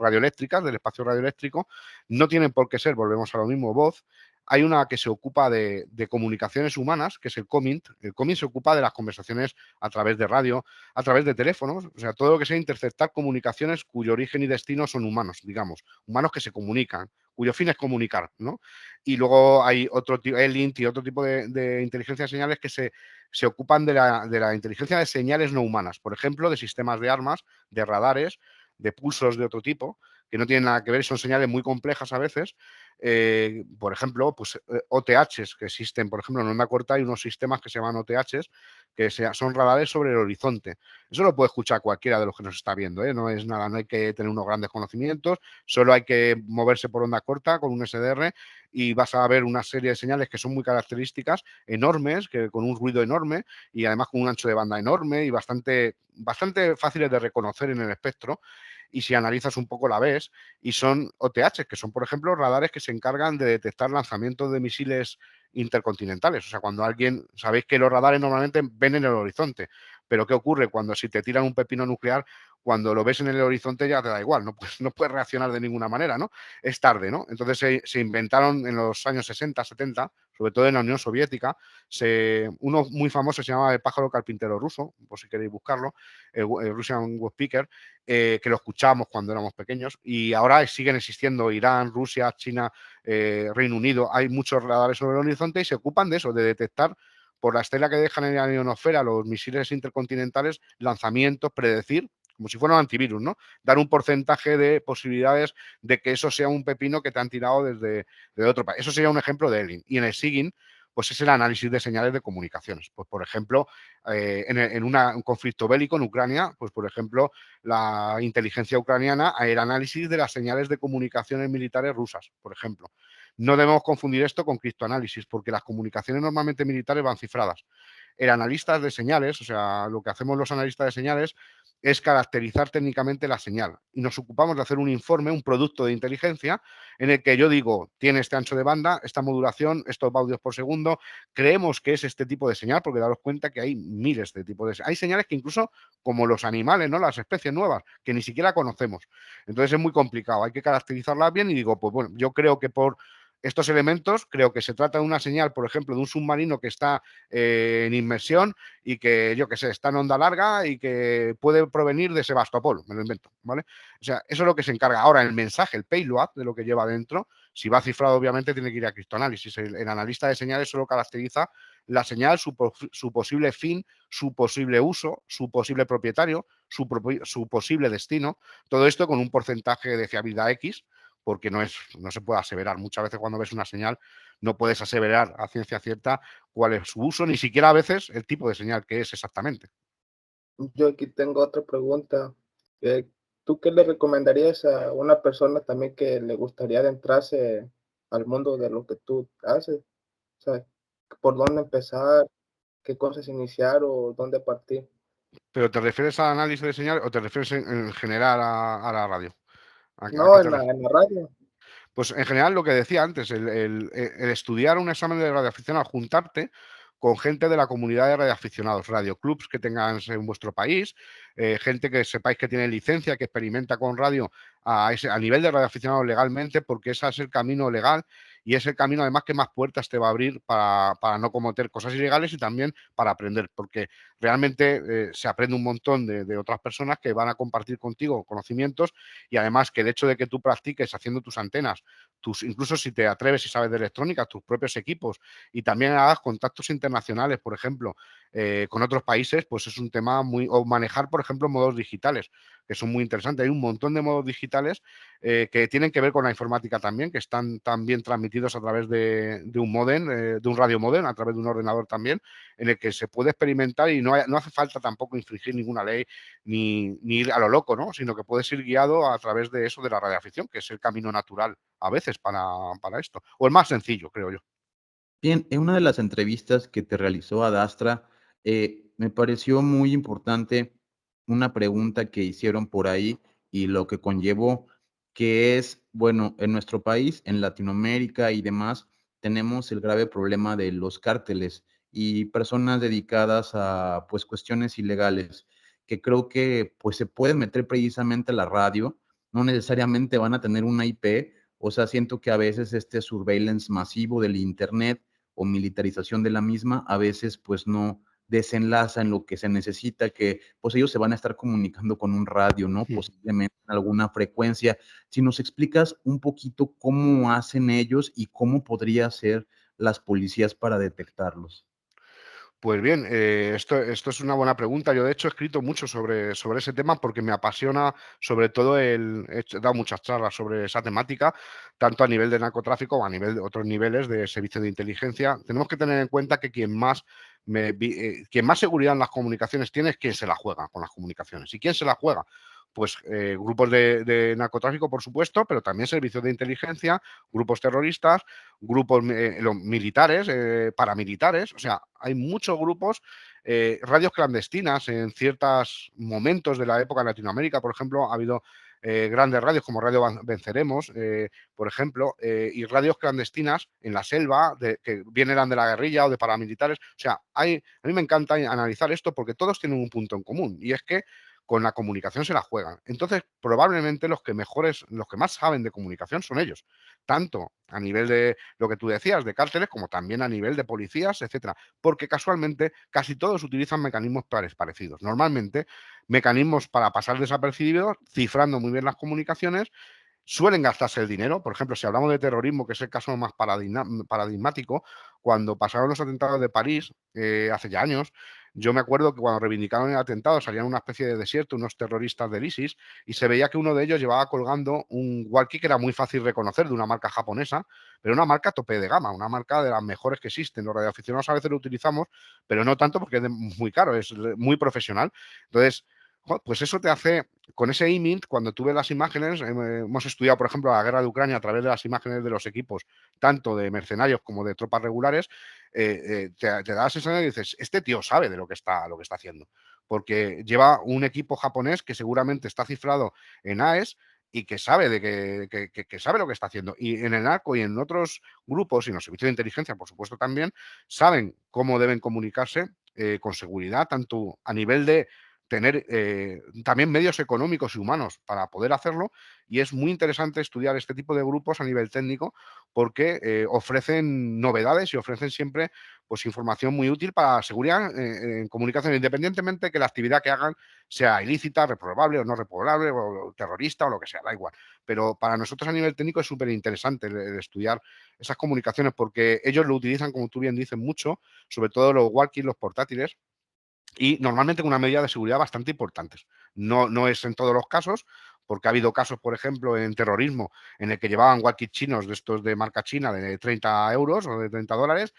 radioeléctricas, del espacio radioeléctrico. No tienen por qué ser, volvemos a lo mismo, voz. Hay una que se ocupa de comunicaciones humanas, que es el COMINT. El COMINT se ocupa de las conversaciones a través de radio, a través de teléfonos, o sea, todo lo que sea interceptar comunicaciones cuyo origen y destino son humanos, digamos, humanos que se comunican, cuyo fin es comunicar, ¿no? Y luego hay otro tipo, el INT y otro tipo de inteligencia de señales que se ocupan de la inteligencia de señales no humanas, por ejemplo, de sistemas de armas, de radares, de pulsos de otro tipo, que no tienen nada que ver, son señales muy complejas a veces. Por ejemplo, pues OTHs que existen, por ejemplo, en onda corta hay unos sistemas que se llaman OTHs, que son radares sobre el horizonte. Eso lo puede escuchar cualquiera de los que nos está viendo, ¿eh? No es nada, no hay que tener unos grandes conocimientos, solo hay que moverse por onda corta con un SDR y vas a ver una serie de señales que son muy características, enormes, que con un ruido enorme y además con un ancho de banda enorme y bastante fáciles de reconocer en el espectro. Y si analizas un poco la ves, y son OTH, que son, por ejemplo, radares que se encargan de detectar lanzamientos de misiles intercontinentales. O sea, cuando sabéis que los radares normalmente ven en el horizonte, pero ¿qué ocurre cuando si te tiran un pepino nuclear, cuando lo ves en el horizonte ya te da igual, no puedes reaccionar de ninguna manera, ¿no? Es tarde, ¿no? Entonces se inventaron en los años 60, 70, sobre todo en la Unión Soviética, uno muy famoso se llamaba el pájaro carpintero ruso, por si queréis buscarlo, el Russian Woodpecker, que lo escuchábamos cuando éramos pequeños y ahora siguen existiendo Irán, Rusia, China, Reino Unido, hay muchos radares sobre el horizonte y se ocupan de eso, de detectar por la estela que dejan en la ionosfera los misiles intercontinentales, lanzamientos, predecir como si fuera un antivirus, ¿no? Dar un porcentaje de posibilidades de que eso sea un pepino que te han tirado desde otro país. Eso sería un ejemplo de ELIN. Y en el SIGINT, pues es el análisis de señales de comunicaciones. Pues, por ejemplo, en un conflicto bélico en Ucrania, pues, por ejemplo, la inteligencia ucraniana, el análisis de las señales de comunicaciones militares rusas, por ejemplo. No debemos confundir esto con criptoanálisis, porque las comunicaciones normalmente militares van cifradas. El analista de señales, o sea, lo que hacemos los analistas de señales es caracterizar técnicamente la señal y nos ocupamos de hacer un informe, un producto de inteligencia en el que yo digo, tiene este ancho de banda, esta modulación, estos audios por segundo, creemos que es este tipo de señal, porque daros cuenta que hay miles de tipos de señales. Hay señales que incluso, como los animales, ¿no? Las especies nuevas, que ni siquiera conocemos. Entonces es muy complicado, hay que caracterizarlas bien y digo, pues bueno, yo creo que por estos elementos, creo que se trata de una señal, por ejemplo, de un submarino que está en inmersión y que, yo qué sé, está en onda larga y que puede provenir de Sebastopol, me lo invento, ¿vale? O sea, eso es lo que se encarga. Ahora, el mensaje, el payload de lo que lleva dentro, si va cifrado, obviamente tiene que ir a criptoanálisis. El analista de señales solo caracteriza la señal, su posible fin, su posible uso, su posible propietario, su posible destino, todo esto con un porcentaje de fiabilidad X, porque no se puede aseverar. Muchas veces cuando ves una señal no puedes aseverar a ciencia cierta cuál es su uso, ni siquiera a veces el tipo de señal que es exactamente. Yo aquí tengo otra pregunta. ¿Tú qué le recomendarías a una persona también que le gustaría adentrarse al mundo de lo que tú haces? O sea, ¿por dónde empezar? ¿Qué cosas iniciar o dónde partir? ¿Pero te refieres al análisis de señal o te refieres en general a la radio? ¿A No, qué en te refieres? la radio. Pues en general lo que decía antes, el estudiar un examen de radioaficionado, juntarte con gente de la comunidad de radioaficionados, radioclubs que tengáis en vuestro país, gente que sepáis que tiene licencia, que experimenta con radio a nivel de radioaficionados legalmente, porque ese es el camino legal y es el camino además que más puertas te va a abrir para no cometer cosas ilegales y también para aprender, porque realmente se aprende un montón de otras personas que van a compartir contigo conocimientos y además que el hecho de que tú practiques haciendo tus antenas, incluso si te atreves y sabes de electrónica, tus propios equipos y también hagas contactos internacionales, por ejemplo, con otros países, pues es un tema o manejar, por ejemplo, modos digitales, que son muy interesantes. Hay un montón de modos digitales que tienen que ver con la informática también, que están también transmitidos a través de un modem, de un radio modem, a través de un ordenador también, en el que se puede experimentar y no hace falta tampoco infringir ninguna ley ni ir a lo loco, ¿no? Sino que puedes ir guiado a través de eso de la radioafición, que es el camino natural a veces para esto, o el más sencillo, creo yo. Bien, en una de las entrevistas que te realizó Adastra, me pareció muy importante una pregunta que hicieron por ahí y lo que conllevó, que es, bueno, en nuestro país, en Latinoamérica y demás, tenemos el grave problema de los cárteles y personas dedicadas a, pues, cuestiones ilegales, que creo que, pues, se pueden meter precisamente a la radio, no necesariamente van a tener una IP, o sea, siento que a veces este surveillance masivo del Internet o militarización de la misma, a veces pues no desenlaza en lo que se necesita, que pues ellos se van a estar comunicando con un radio, ¿no? Posiblemente en alguna frecuencia. Si nos explicas un poquito cómo hacen ellos y cómo podría ser las policías para detectarlos. Pues bien, esto es una buena pregunta. Yo, de hecho, he escrito mucho sobre ese tema porque me apasiona, sobre todo, he dado muchas charlas sobre esa temática, tanto a nivel de narcotráfico como a nivel de otros niveles de servicios de inteligencia. Tenemos que tener en cuenta que quien más seguridad en las comunicaciones tiene es quien se la juega con las comunicaciones. ¿Y quién se la juega? Pues grupos de narcotráfico, por supuesto, pero también servicios de inteligencia, grupos terroristas, grupos los militares, paramilitares, o sea, hay muchos grupos, radios clandestinas en ciertos momentos de la época en Latinoamérica, por ejemplo, ha habido grandes radios como Radio Venceremos, por ejemplo, y radios clandestinas en la selva que bien eran de la guerrilla o de paramilitares. O sea, a mí me encanta analizar esto porque todos tienen un punto en común y es que con la comunicación se la juegan. Entonces, probablemente los que más saben de comunicación son ellos, tanto a nivel de lo que tú decías, de cárteles, como también a nivel de policías, etcétera, porque casualmente casi todos utilizan mecanismos parecidos. Normalmente, mecanismos para pasar desapercibidos, cifrando muy bien las comunicaciones, suelen gastarse el dinero. Por ejemplo, si hablamos de terrorismo, que es el caso más paradigmático, cuando pasaron los atentados de París, hace ya años, yo me acuerdo que cuando reivindicaron el atentado salían una especie de desierto unos terroristas del ISIS y se veía que uno de ellos llevaba colgando un walkie que era muy fácil reconocer, de una marca japonesa, pero una marca tope de gama, una marca de las mejores que existen. Los radioaficionados a veces lo utilizamos, pero no tanto porque es muy caro, es muy profesional. Entonces, pues eso te hace, con ese image, cuando tú ves las imágenes, hemos estudiado, por ejemplo, la guerra de Ucrania a través de las imágenes de los equipos, tanto de mercenarios como de tropas regulares, te da la sensación de que dices, este tío sabe de lo que está haciendo, porque lleva un equipo japonés que seguramente está cifrado en AES y que sabe que sabe lo que está haciendo. Y en el narco y en otros grupos, y en los servicios de inteligencia, por supuesto, también, saben cómo deben comunicarse con seguridad, tanto a nivel de tener también medios económicos y humanos para poder hacerlo, y es muy interesante estudiar este tipo de grupos a nivel técnico porque ofrecen novedades y ofrecen siempre pues información muy útil para seguridad en comunicación, independientemente de que la actividad que hagan sea ilícita, reprobable o no reprobable, o terrorista o lo que sea, da igual. Pero para nosotros a nivel técnico es súper interesante el estudiar esas comunicaciones porque ellos lo utilizan, como tú bien dices, mucho, sobre todo los walkies, los portátiles, y normalmente con una medida de seguridad bastante importantes. No es en todos los casos, porque ha habido casos, por ejemplo, en terrorismo, en el que llevaban walkies chinos de estos de marca china de 30 euros o de 30 dólares.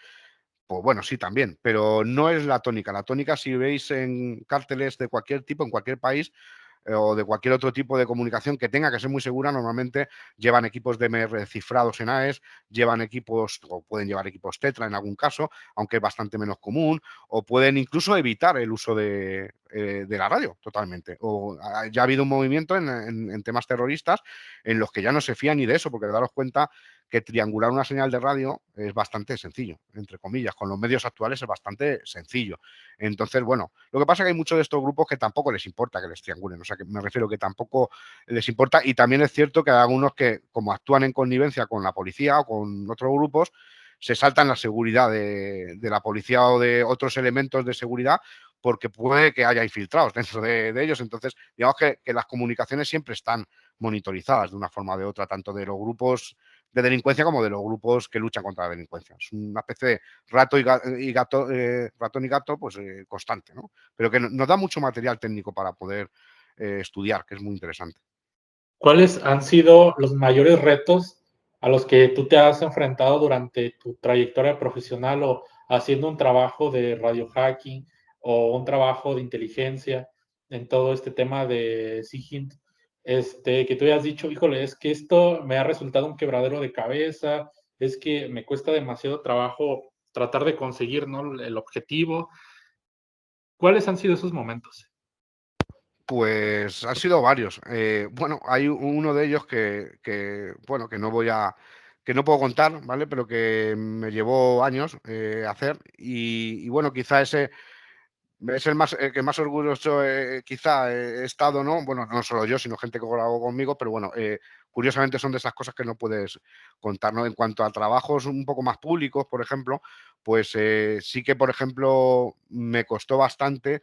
Pues bueno, sí, también, pero no es la tónica. La tónica, si veis en cárteles de cualquier tipo, en cualquier país, o de cualquier otro tipo de comunicación que tenga que ser muy segura, normalmente llevan equipos DMR cifrados en AES, llevan equipos, o pueden llevar equipos Tetra en algún caso, aunque es bastante menos común, o pueden incluso evitar el uso de la radio totalmente. O ya ha habido un movimiento en temas terroristas en los que ya no se fían ni de eso, porque daros cuenta que triangular una señal de radio es bastante sencillo, entre comillas, con los medios actuales es bastante sencillo. Entonces, bueno, lo que pasa es que hay muchos de estos grupos que tampoco les importa que les triangulen, o sea, que me refiero que tampoco les importa, y también es cierto que hay algunos que, como actúan en connivencia con la policía o con otros grupos, se saltan la seguridad de la policía o de otros elementos de seguridad porque puede que haya infiltrados dentro de ellos. Entonces, digamos que las comunicaciones siempre están monitorizadas de una forma o de otra, tanto de los grupos de delincuencia como de los grupos que luchan contra la delincuencia. Es una especie de ratón y gato, pues constante, ¿no? Pero que nos da mucho material técnico para poder estudiar, que es muy interesante. ¿Cuáles han sido los mayores retos a los que tú te has enfrentado durante tu trayectoria profesional o haciendo un trabajo de radio hacking o un trabajo de inteligencia en todo este tema de SIGINT? Que tú hayas dicho, híjole, es que esto me ha resultado un quebradero de cabeza, es que me cuesta demasiado trabajo tratar de conseguir, ¿no?, el objetivo. ¿Cuáles han sido esos momentos? Pues han sido varios. Bueno, hay uno de ellos bueno, que que no puedo contar, ¿vale? Pero que me llevó años hacer. Y bueno, quizá ese es el que más orgulloso quizá he estado, ¿no? Bueno, no solo yo, sino gente que colaboró conmigo, pero bueno, curiosamente son de esas cosas que no puedes contar, ¿no? En cuanto a trabajos un poco más públicos, por ejemplo, pues sí que, por ejemplo, me costó bastante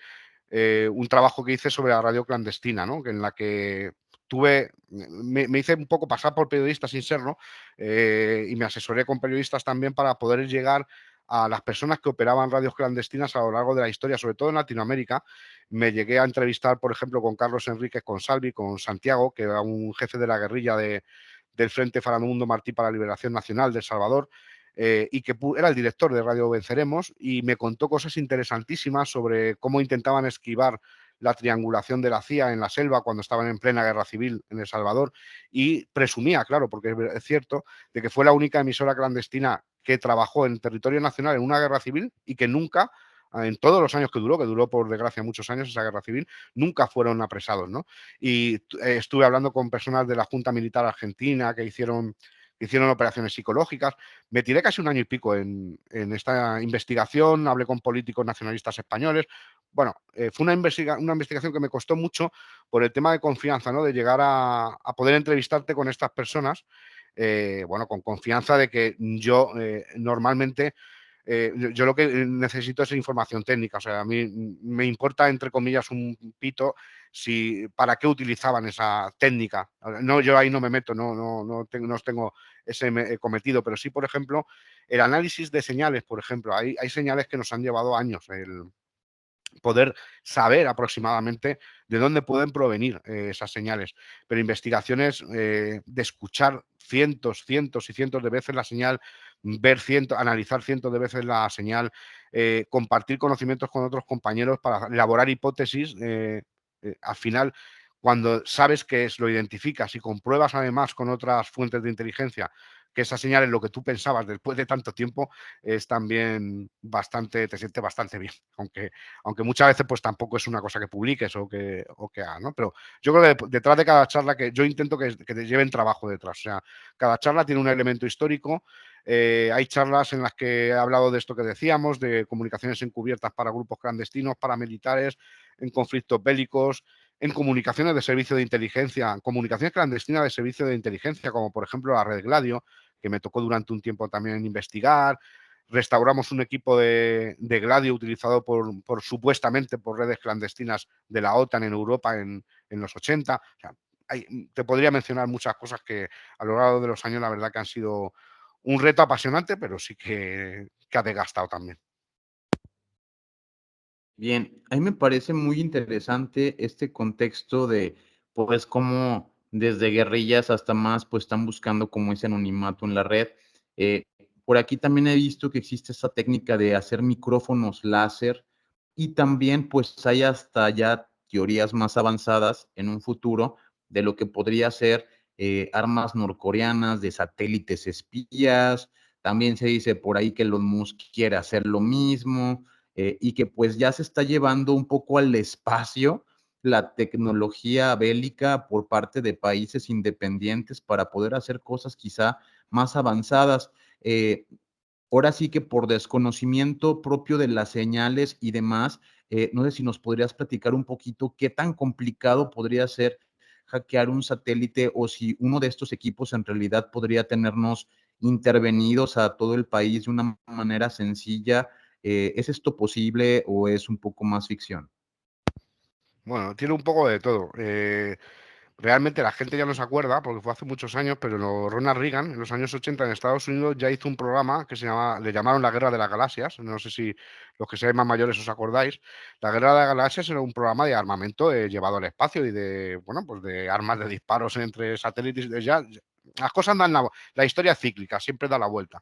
un trabajo que hice sobre la radio clandestina, ¿no? En la que me hice un poco pasar por periodista sin serlo, y me asesoré con periodistas también para poder llegar a las personas que operaban radios clandestinas a lo largo de la historia, sobre todo en Latinoamérica. Me llegué a entrevistar, por ejemplo, con Carlos Enríquez Consalvi, con Santiago, que era un jefe de la guerrilla del Frente Faramundo Martí para la Liberación Nacional de El Salvador, y que era el director de Radio Venceremos, y me contó cosas interesantísimas sobre cómo intentaban esquivar la triangulación de la CIA en la selva cuando estaban en plena guerra civil en El Salvador, y presumía, claro, porque es cierto, de que fue la única emisora clandestina que trabajó en territorio nacional en una guerra civil y que nunca, en todos los años que duró por desgracia muchos años esa guerra civil, nunca fueron apresados, ¿no? Y estuve hablando con personas de la Junta Militar Argentina que hicieron operaciones psicológicas. Me tiré casi un año y pico en esta investigación, hablé con políticos nacionalistas españoles. Bueno, fue una investigación que me costó mucho por el tema de confianza, ¿no? De llegar a poder entrevistarte con estas personas, bueno, con confianza de que yo normalmente Yo lo que necesito es información técnica. O sea, a mí me importa, entre comillas, un pito para qué utilizaban esa técnica. No, yo ahí no me meto, no tengo ese cometido, pero sí, por ejemplo, el análisis de señales, por ejemplo. Hay señales que nos han llevado años, el poder saber aproximadamente de dónde pueden provenir esas señales, pero investigaciones de escuchar cientos y cientos de veces la señal, analizar cientos de veces la señal, compartir conocimientos con otros compañeros para elaborar hipótesis. Al final, cuando sabes qué es, lo identificas y compruebas además con otras fuentes de inteligencia que esa señal es lo que tú pensabas después de tanto tiempo, es también te siente bastante bien, aunque muchas veces pues tampoco es una cosa que publiques o que hagas, ¿no? Pero yo creo que detrás de cada charla, que yo intento que te lleven trabajo detrás, o sea, cada charla tiene un elemento histórico. Hay charlas en las que he hablado de esto que decíamos, de comunicaciones encubiertas para grupos clandestinos, paramilitares, en conflictos bélicos, en comunicaciones de servicio de inteligencia, comunicaciones clandestinas de servicio de inteligencia, como por ejemplo la Red Gladio, que me tocó durante un tiempo también investigar. Restauramos un equipo de Gladio utilizado supuestamente por redes clandestinas de la OTAN en Europa en los 80. O sea, te podría mencionar muchas cosas que a lo largo de los años la verdad que han sido un reto apasionante, pero sí que ha desgastado también. Bien, a mí me parece muy interesante este contexto de, pues, cómo desde guerrillas hasta más, pues, están buscando como ese anonimato en la red. Eh, por aquí también he visto que existe esta técnica de hacer micrófonos láser y también, pues, hay hasta ya teorías más avanzadas en un futuro de lo que podría ser armas norcoreanas, de satélites espías. También se dice por ahí que Elon Musk quiere hacer lo mismo. Y que pues ya se está llevando un poco al espacio la tecnología bélica por parte de países independientes para poder hacer cosas quizá más avanzadas. Ahora sí que por desconocimiento propio de las señales y demás, no sé si nos podrías platicar un poquito qué tan complicado podría ser hackear un satélite o si uno de estos equipos en realidad podría tenernos intervenidos a todo el país de una manera sencilla. ¿Es esto posible o es un poco más ficción? Bueno, tiene un poco de todo. Realmente la gente ya no se acuerda, porque fue hace muchos años, pero Ronald Reagan, en los años 80 en Estados Unidos, ya hizo un programa que le llamaron la Guerra de las Galaxias. No sé si los que seáis más mayores os acordáis. La Guerra de las Galaxias era un programa de armamento llevado al espacio y pues de armas de disparos entre satélites. Las cosas la historia es cíclica, siempre da la vuelta.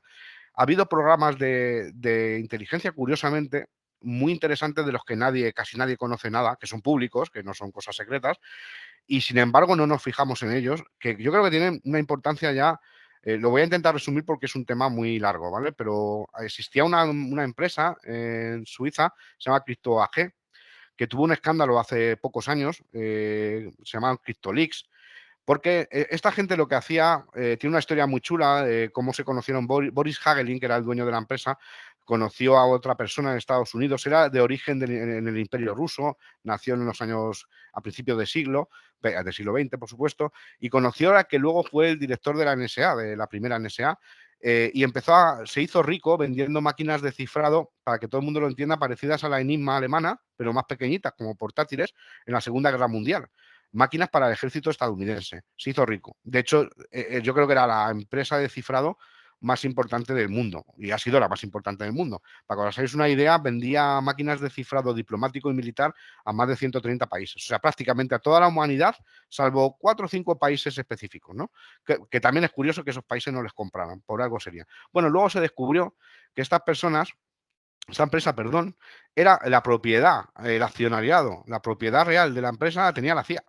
Ha habido programas de inteligencia, curiosamente, muy interesantes de los que casi nadie conoce nada, que son públicos, que no son cosas secretas, y sin embargo no nos fijamos en ellos, que yo creo que tienen una importancia ya. Lo voy a intentar resumir porque es un tema muy largo, ¿vale? Pero existía una empresa en Suiza, se llama CryptoAG, que tuvo un escándalo hace pocos años, se llama CryptoLeaks, porque esta gente lo que hacía, tiene una historia muy chula de cómo se conocieron. Boris Hagelin, que era el dueño de la empresa, conoció a otra persona en Estados Unidos, era de origen en el Imperio Ruso, nació en los años, a principios del siglo XX, por supuesto, y conoció a que luego fue el director de la NSA, de la primera NSA, y se hizo rico vendiendo máquinas de cifrado, para que todo el mundo lo entienda, parecidas a la Enigma alemana, pero más pequeñitas, como portátiles, en la Segunda Guerra Mundial. Máquinas para el ejército estadounidense. Se hizo rico. De hecho, yo creo que era la empresa de cifrado más importante del mundo, y ha sido la más importante del mundo. Para que os hagáis una idea, vendía máquinas de cifrado diplomático y militar a más de 130 países, o sea, prácticamente a toda la humanidad, salvo 4 o 5 países específicos, ¿no? Que también es curioso que esos países no les compraran, por algo sería. Bueno, luego se descubrió que esta empresa, era la propiedad, el accionariado, la propiedad real de la empresa la tenía la CIA.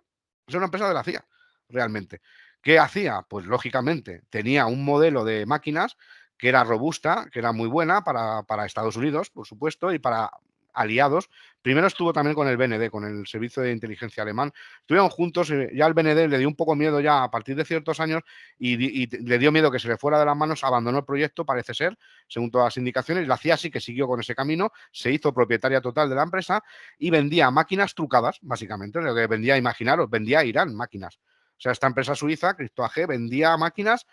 Es una empresa de la CIA, realmente. ¿Qué hacía? Pues lógicamente tenía un modelo de máquinas que era robusta, que era muy buena para Estados Unidos, por supuesto, y para aliados. Primero estuvo también con el BND, con el Servicio de Inteligencia Alemán. Estuvieron juntos, ya el BND le dio un poco miedo ya a partir de ciertos años y le dio miedo que se le fuera de las manos, abandonó el proyecto, parece ser, según todas las indicaciones. La CIA sí que siguió con ese camino, se hizo propietaria total de la empresa y vendía máquinas trucadas, básicamente. Lo que vendía, imaginaros, vendía a Irán máquinas. O sea, esta empresa suiza, CryptoAG, vendía máquinas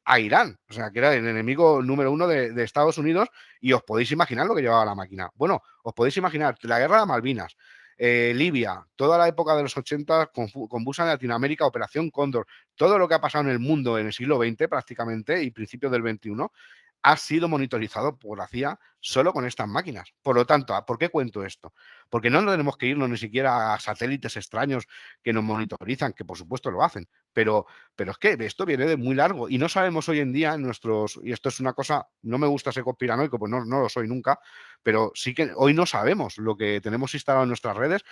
a Irán, o sea, que era el enemigo número 1 de Estados Unidos, y os podéis imaginar lo que llevaba la máquina. Bueno, os podéis imaginar la guerra de Malvinas, Libia, toda la época de los 80 con Bush en Latinoamérica, Operación Cóndor, todo lo que ha pasado en el mundo en el siglo XX prácticamente y principios del XXI, ha sido monitorizado por la CIA solo con estas máquinas. Por lo tanto, ¿por qué cuento esto? Porque no tenemos que irnos ni siquiera a satélites extraños que nos monitorizan, que por supuesto lo hacen, pero es que esto viene de muy largo y no sabemos hoy en día en nuestros, y esto es una cosa, no me gusta ser conspiranoico, pues no lo soy nunca, pero sí que hoy no sabemos lo que tenemos instalado en nuestras redes.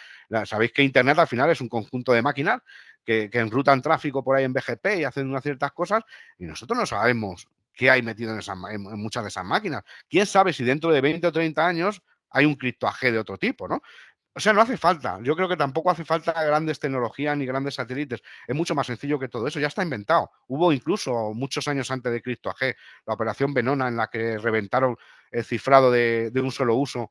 Sabéis que Internet al final es un conjunto de máquinas que enrutan tráfico por ahí en BGP y hacen unas ciertas cosas, y nosotros no sabemos qué hay metido en muchas de esas máquinas. ¿Quién sabe si dentro de 20 o 30 años hay un cripto AG de otro tipo, ¿no? O sea, no hace falta. Yo creo que tampoco hace falta grandes tecnologías ni grandes satélites. Es mucho más sencillo que todo eso. Ya está inventado. Hubo incluso muchos años antes de Cristo AG la operación Venona, en la que reventaron el cifrado de un solo uso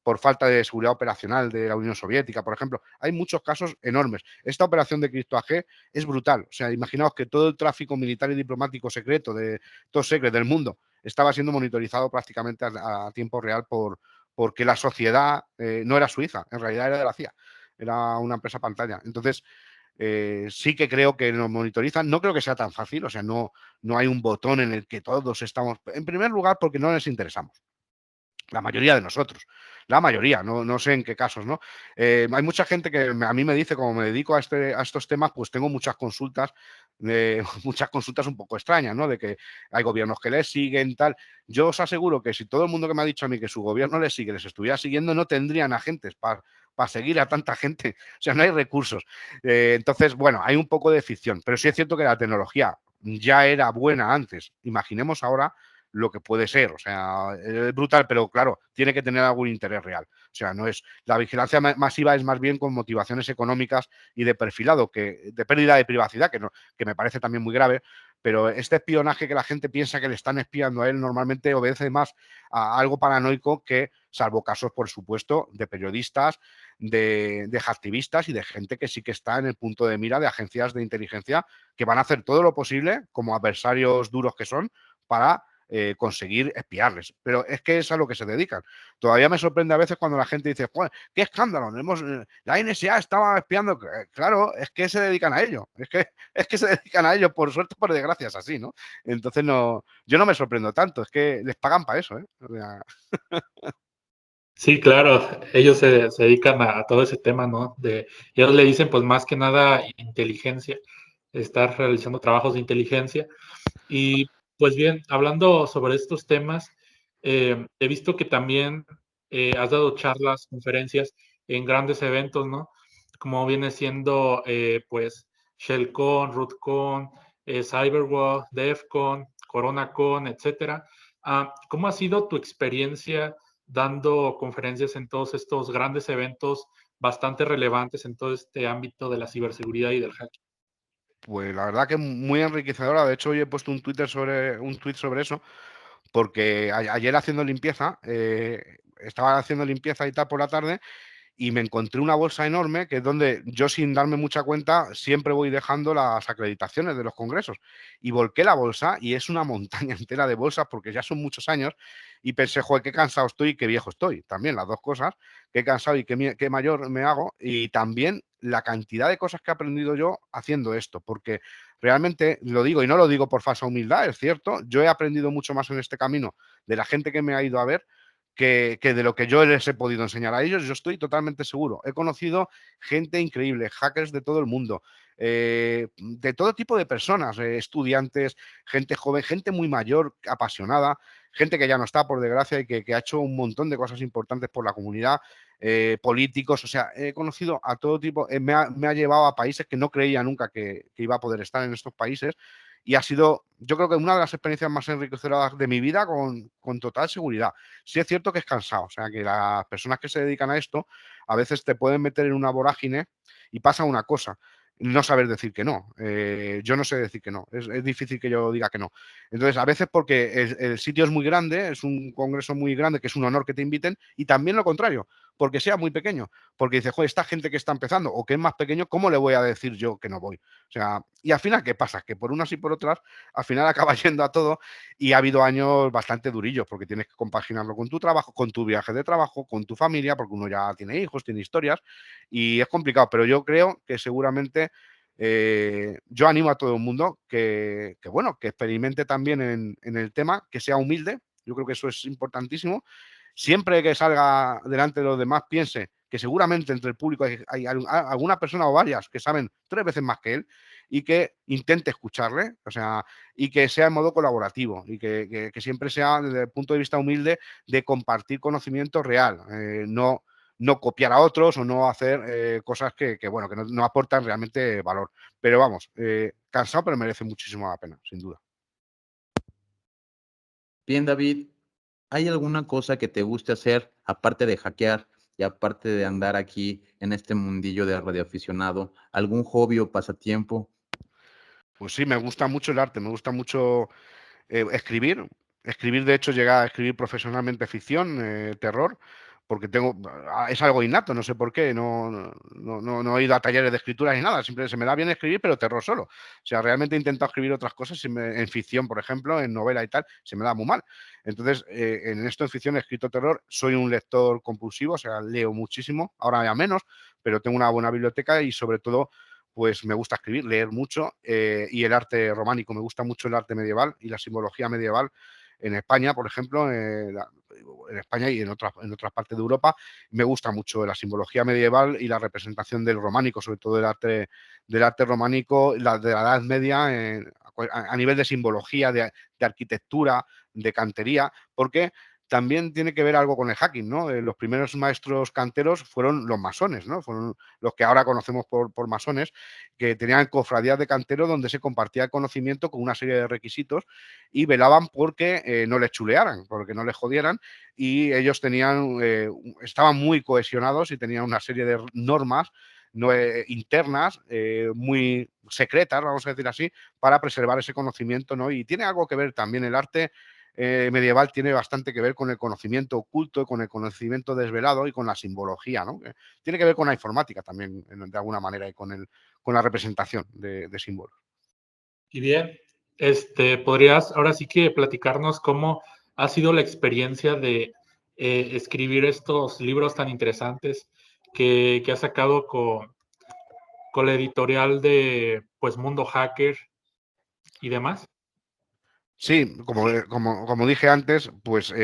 por falta de seguridad operacional de la Unión Soviética, por ejemplo. Hay muchos casos enormes. Esta operación de Cristo AG es brutal. O sea, imaginaos que todo el tráfico militar y diplomático secreto de top secret del mundo estaba siendo monitorizado prácticamente a tiempo real porque la sociedad no era suiza, en realidad era de la CIA, era una empresa pantalla. Entonces, sí que creo que nos monitorizan. No creo que sea tan fácil, o sea, no hay un botón en el que todos estamos. En primer lugar, porque no les interesamos. La mayoría de nosotros, la mayoría, no sé en qué casos, ¿no? Hay mucha gente que a mí me dice, como me dedico a estos temas, pues tengo muchas consultas, muchas consultas un poco extrañas, ¿no? De que hay gobiernos que les siguen, tal. Yo os aseguro que si todo el mundo que me ha dicho a mí que su gobierno les sigue, les estuviera siguiendo, no tendrían agentes para seguir a tanta gente. O sea, no hay recursos. Entonces, bueno, hay un poco de ficción, pero sí es cierto que la tecnología ya era buena antes. Imaginemos ahora lo que puede ser. O sea, es brutal, pero claro, tiene que tener algún interés real. O sea, no es la vigilancia masiva, es más bien con motivaciones económicas y de perfilado, de pérdida de privacidad, que me parece también muy grave. Pero este espionaje que la gente piensa que le están espiando a él normalmente obedece más a algo paranoico que, salvo casos, por supuesto, de periodistas, de activistas y de gente que sí que está en el punto de mira de agencias de inteligencia que van a hacer todo lo posible, como adversarios duros que son, para conseguir espiarles. Pero es que es a lo que se dedican. Todavía me sorprende a veces cuando la gente dice, qué escándalo, la NSA estaba espiando. Claro, es que se dedican a ello. Es que se dedican a ello, por suerte, por desgracia, es así, ¿no? Entonces yo no me sorprendo tanto, es que les pagan para eso, ¿eh? O sea... Sí, claro, ellos se dedican a todo ese tema, ¿no? Ellos le dicen, pues, más que nada, inteligencia, estar realizando trabajos de inteligencia. Y, pues bien, hablando sobre estos temas, he visto que también has dado charlas, conferencias en grandes eventos, ¿no? Como viene siendo, pues, ShellCon, RootCon, CyberWorld, DevCon, CoronaCon, etcétera. ¿Cómo ha sido tu experiencia dando conferencias en todos estos grandes eventos bastante relevantes en todo este ámbito de la ciberseguridad y del hacking? Pues la verdad que muy enriquecedora. De hecho, hoy he puesto un tweet sobre eso, porque ayer haciendo limpieza, estaba haciendo limpieza y tal por la tarde, y me encontré una bolsa enorme, que es donde yo, sin darme mucha cuenta, siempre voy dejando las acreditaciones de los congresos. Y volqué la bolsa y es una montaña entera de bolsas, porque ya son muchos años, y pensé, joder, qué cansado estoy y qué viejo estoy. También las dos cosas, qué cansado y qué mayor me hago, y también la cantidad de cosas que he aprendido yo haciendo esto, porque realmente lo digo, y no lo digo por falsa humildad, es cierto, yo he aprendido mucho más en este camino de la gente que me ha ido a ver, que de lo que yo les he podido enseñar a ellos. Yo estoy totalmente seguro. He conocido gente increíble, hackers de todo el mundo, de todo tipo de personas, estudiantes, gente joven, gente muy mayor, apasionada, gente que ya no está, por desgracia, y que ha hecho un montón de cosas importantes por la comunidad, políticos. O sea, he conocido a todo tipo, me ha llevado a países que no creía nunca que iba a poder estar en estos países, y ha sido, yo creo que una de las experiencias más enriquecedoras de mi vida, con total seguridad. Sí es cierto que es cansado, o sea, que las personas que se dedican a esto a veces te pueden meter en una vorágine y pasa una cosa, no saber decir que no. Yo no sé decir que no, es difícil que yo diga que no. Entonces, a veces porque el sitio es muy grande, es un congreso muy grande, que es un honor que te inviten, y también lo contrario, porque sea muy pequeño, porque dice, joder, esta gente que está empezando o que es más pequeño, ¿cómo le voy a decir yo que no voy? O sea, y al final, ¿qué pasa? Que por unas y por otras, al final acaba yendo a todo y ha habido años bastante durillos porque tienes que compaginarlo con tu trabajo, con tu viaje de trabajo, con tu familia, porque uno ya tiene hijos, tiene historias y es complicado, pero yo creo que seguramente yo animo a todo el mundo bueno, que experimente también en el tema, que sea humilde. Yo creo que eso es importantísimo. Siempre que salga delante de los demás, piense que seguramente entre el público hay alguna persona o varias que saben 3 veces más que él y que intente escucharle, o sea, y que sea en modo colaborativo y que siempre sea desde el punto de vista humilde de compartir conocimiento real, no copiar a otros o no hacer cosas bueno, que no aportan realmente valor. Pero vamos, cansado, pero merece muchísimo la pena, sin duda. Bien, David, ¿hay alguna cosa que te guste hacer aparte de hackear y aparte de andar aquí en este mundillo de radioaficionado? ¿Algún hobby o pasatiempo? Pues sí, me gusta mucho el arte, me gusta mucho escribir. Escribir, de hecho, llegar a escribir profesionalmente ficción, terror, porque es algo innato, no sé por qué, no he ido a talleres de escritura ni nada, siempre se me da bien escribir, pero terror solo. O sea, realmente he intentado escribir otras cosas, en ficción, por ejemplo, en novela y tal, se me da muy mal. Entonces, en esto en ficción he escrito terror, soy un lector compulsivo, o sea, leo muchísimo, ahora ya menos, pero tengo una buena biblioteca y sobre todo pues me gusta escribir, leer mucho y el arte románico, me gusta mucho el arte medieval y la simbología medieval en España, por ejemplo, en España y en otras partes de Europa, me gusta mucho la simbología medieval y la representación del románico, sobre todo del arte románico, de la Edad Media, a nivel de simbología, de arquitectura, de cantería, porque también tiene que ver algo con el hacking, ¿no? Los primeros maestros canteros fueron los masones, ¿no? Fueron los que ahora conocemos por masones, que tenían cofradías de canteros donde se compartía el conocimiento con una serie de requisitos y velaban porque no les chulearan, porque no les jodieran y ellos estaban muy cohesionados y tenían una serie de normas internas, muy secretas, vamos a decir así, para preservar ese conocimiento, ¿no? Y tiene algo que ver también el arte medieval tiene bastante que ver con el conocimiento oculto, con el conocimiento desvelado y con la simbología, ¿no? Tiene que ver con la informática también, de alguna manera, y con la representación de símbolos. Y bien, ¿podrías ahora sí que platicarnos cómo ha sido la experiencia de escribir estos libros tan interesantes que has sacado con la editorial de pues Mundo Hacker y demás? Sí, como dije antes, pues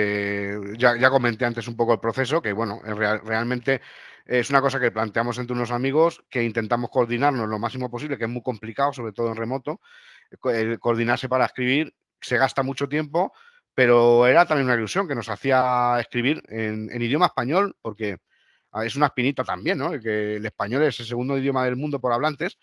ya comenté antes un poco el proceso, que bueno, realmente es una cosa que planteamos entre unos amigos, que intentamos coordinarnos lo máximo posible, que es muy complicado, sobre todo en remoto, coordinarse para escribir, se gasta mucho tiempo, pero era también una ilusión que nos hacía escribir en idioma español, porque es una espinita también, ¿no? Que el español es el segundo idioma del mundo por hablantes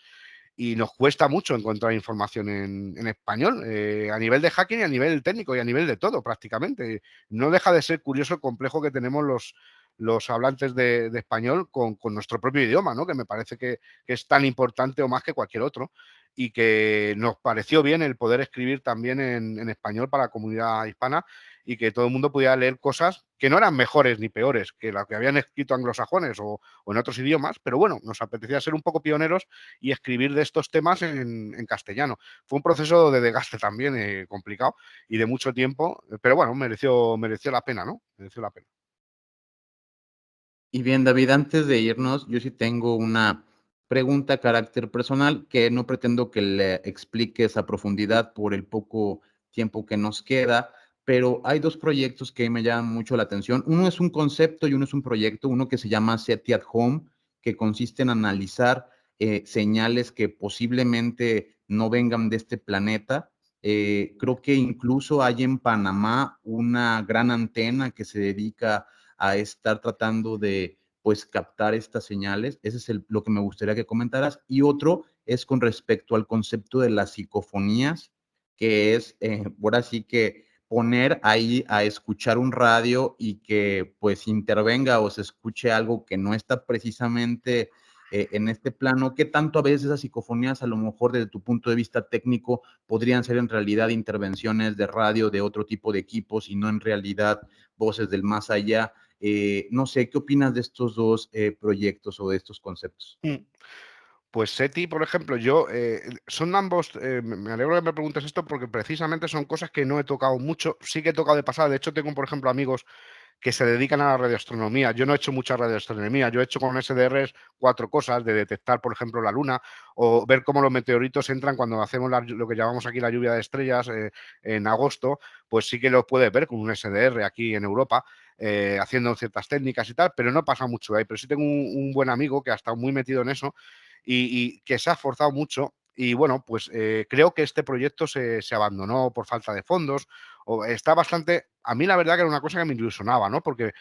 y nos cuesta mucho encontrar información en español, a nivel de hacking y a nivel técnico y a nivel de todo prácticamente. No deja de ser curioso el complejo que tenemos los hablantes de español con nuestro propio idioma, ¿no? Que me parece que es tan importante o más que cualquier otro y que nos pareció bien el poder escribir también en español para la comunidad hispana y que todo el mundo pudiera leer cosas que no eran mejores ni peores que las que habían escrito anglosajones o en otros idiomas, pero bueno, nos apetecía ser un poco pioneros y escribir de estos temas en castellano. Fue un proceso de desgaste también complicado y de mucho tiempo, pero bueno, mereció la pena, ¿no? Mereció la pena. Y bien, David, antes de irnos, yo sí tengo una pregunta a carácter personal que no pretendo que le expliques a profundidad por el poco tiempo que nos queda, pero hay dos proyectos que me llaman mucho la atención. Uno es un concepto y uno es un proyecto, uno que se llama SETI at Home, que consiste en analizar señales que posiblemente no vengan de este planeta. Creo que incluso hay en Panamá una gran antena que se dedica a estar tratando de pues captar estas señales. Ese es lo que me gustaría que comentaras. Y otro es con respecto al concepto de las psicofonías, que es, ahora sí que poner ahí a escuchar un radio y que pues intervenga o se escuche algo que no está precisamente en este plano. ¿Qué tanto a veces esas psicofonías, a lo mejor desde tu punto de vista técnico, podrían ser en realidad intervenciones de radio de otro tipo de equipos y no en realidad voces del más allá? No sé, ¿qué opinas de estos dos proyectos o de estos conceptos? Pues SETI, por ejemplo, son ambos, me alegro que me preguntes esto porque precisamente son cosas que no he tocado mucho, sí que he tocado de pasada, de hecho tengo, por ejemplo, amigos que se dedican a la radioastronomía. Yo no he hecho mucha radioastronomía, yo he hecho con SDRs 4 cosas, de detectar, por ejemplo, la luna o ver cómo los meteoritos entran cuando hacemos lo que llamamos aquí la lluvia de estrellas en agosto, pues sí que lo puedes ver con un SDR aquí en Europa, haciendo ciertas técnicas y tal, pero no pasa mucho ahí. Pero sí tengo un buen amigo que ha estado muy metido en eso y que se ha esforzado mucho. Y bueno, pues creo que este proyecto se abandonó por falta de fondos. O está bastante. A mí, la verdad, que era una cosa que me ilusionaba, ¿no? Porque,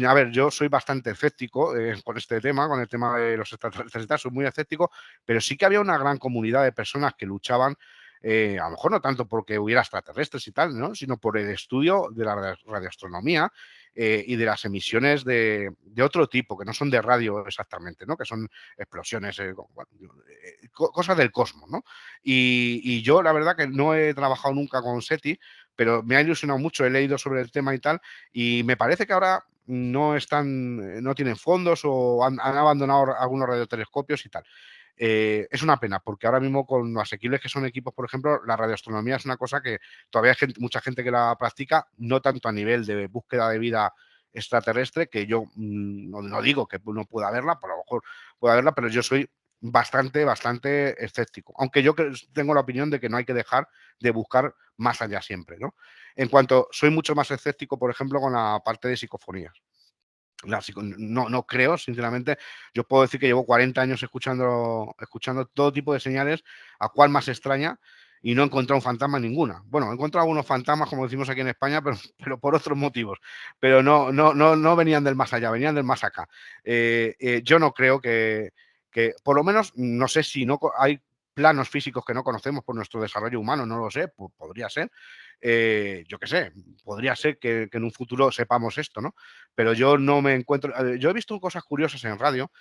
a ver, yo soy bastante escéptico con este tema, con el tema de los extraterrestres y tal, soy muy escéptico, pero sí que había una gran comunidad de personas que luchaban. A lo mejor no tanto porque hubiera extraterrestres y tal, ¿no? Sino por el estudio de la radioastronomía y de las emisiones de otro tipo, que no son de radio exactamente, ¿no? Que son explosiones, cosas del cosmos, ¿no? Y yo, la verdad, que no he trabajado nunca con SETI, pero me ha ilusionado mucho, he leído sobre el tema y tal, y me parece que ahora no tienen fondos o han abandonado algunos radiotelescopios y tal. Es una pena, porque ahora mismo con lo asequibles que son equipos, por ejemplo, la radioastronomía es una cosa que todavía hay mucha gente que la practica, no tanto a nivel de búsqueda de vida extraterrestre, que yo no digo que no pueda haberla, por lo mejor pueda haberla, pero yo soy bastante escéptico, aunque yo tengo la opinión de que no hay que dejar de buscar más allá siempre, ¿no? En cuanto, soy mucho más escéptico, por ejemplo, con la parte de psicofonías. No creo, sinceramente. Yo puedo decir que llevo 40 años escuchando todo tipo de señales, a cuál más extraña, y no he encontrado un fantasma ninguna. Bueno, he encontrado algunos fantasmas, como decimos aquí en España, pero por otros motivos. Pero no venían del más allá, venían del más acá. Yo no creo por lo menos, no sé si no hay planos físicos que no conocemos por nuestro desarrollo humano, no lo sé, podría ser. Yo qué sé, podría ser que en un futuro sepamos esto, ¿no? Pero yo no me encuentro. Yo he visto cosas curiosas en radio,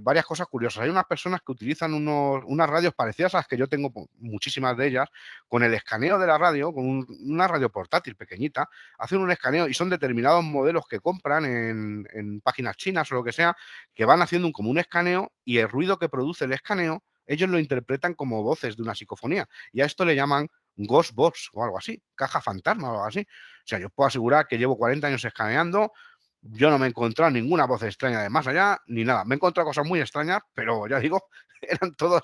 varias cosas curiosas. Hay unas personas que utilizan unas radios parecidas a las que yo tengo, muchísimas de ellas, con el escaneo de la radio, con una radio portátil pequeñita, hacen un escaneo y son determinados modelos que compran en páginas chinas o lo que sea, que van haciendo como un escaneo y el ruido que produce el escaneo, ellos lo interpretan como voces de una psicofonía. Y a esto le llaman Ghost Box o algo así, caja fantasma o algo así. O sea, yo puedo asegurar que llevo 40 años escaneando, yo no me he encontrado ninguna voz extraña de más allá, ni nada. Me he encontrado cosas muy extrañas, pero ya digo, eran todas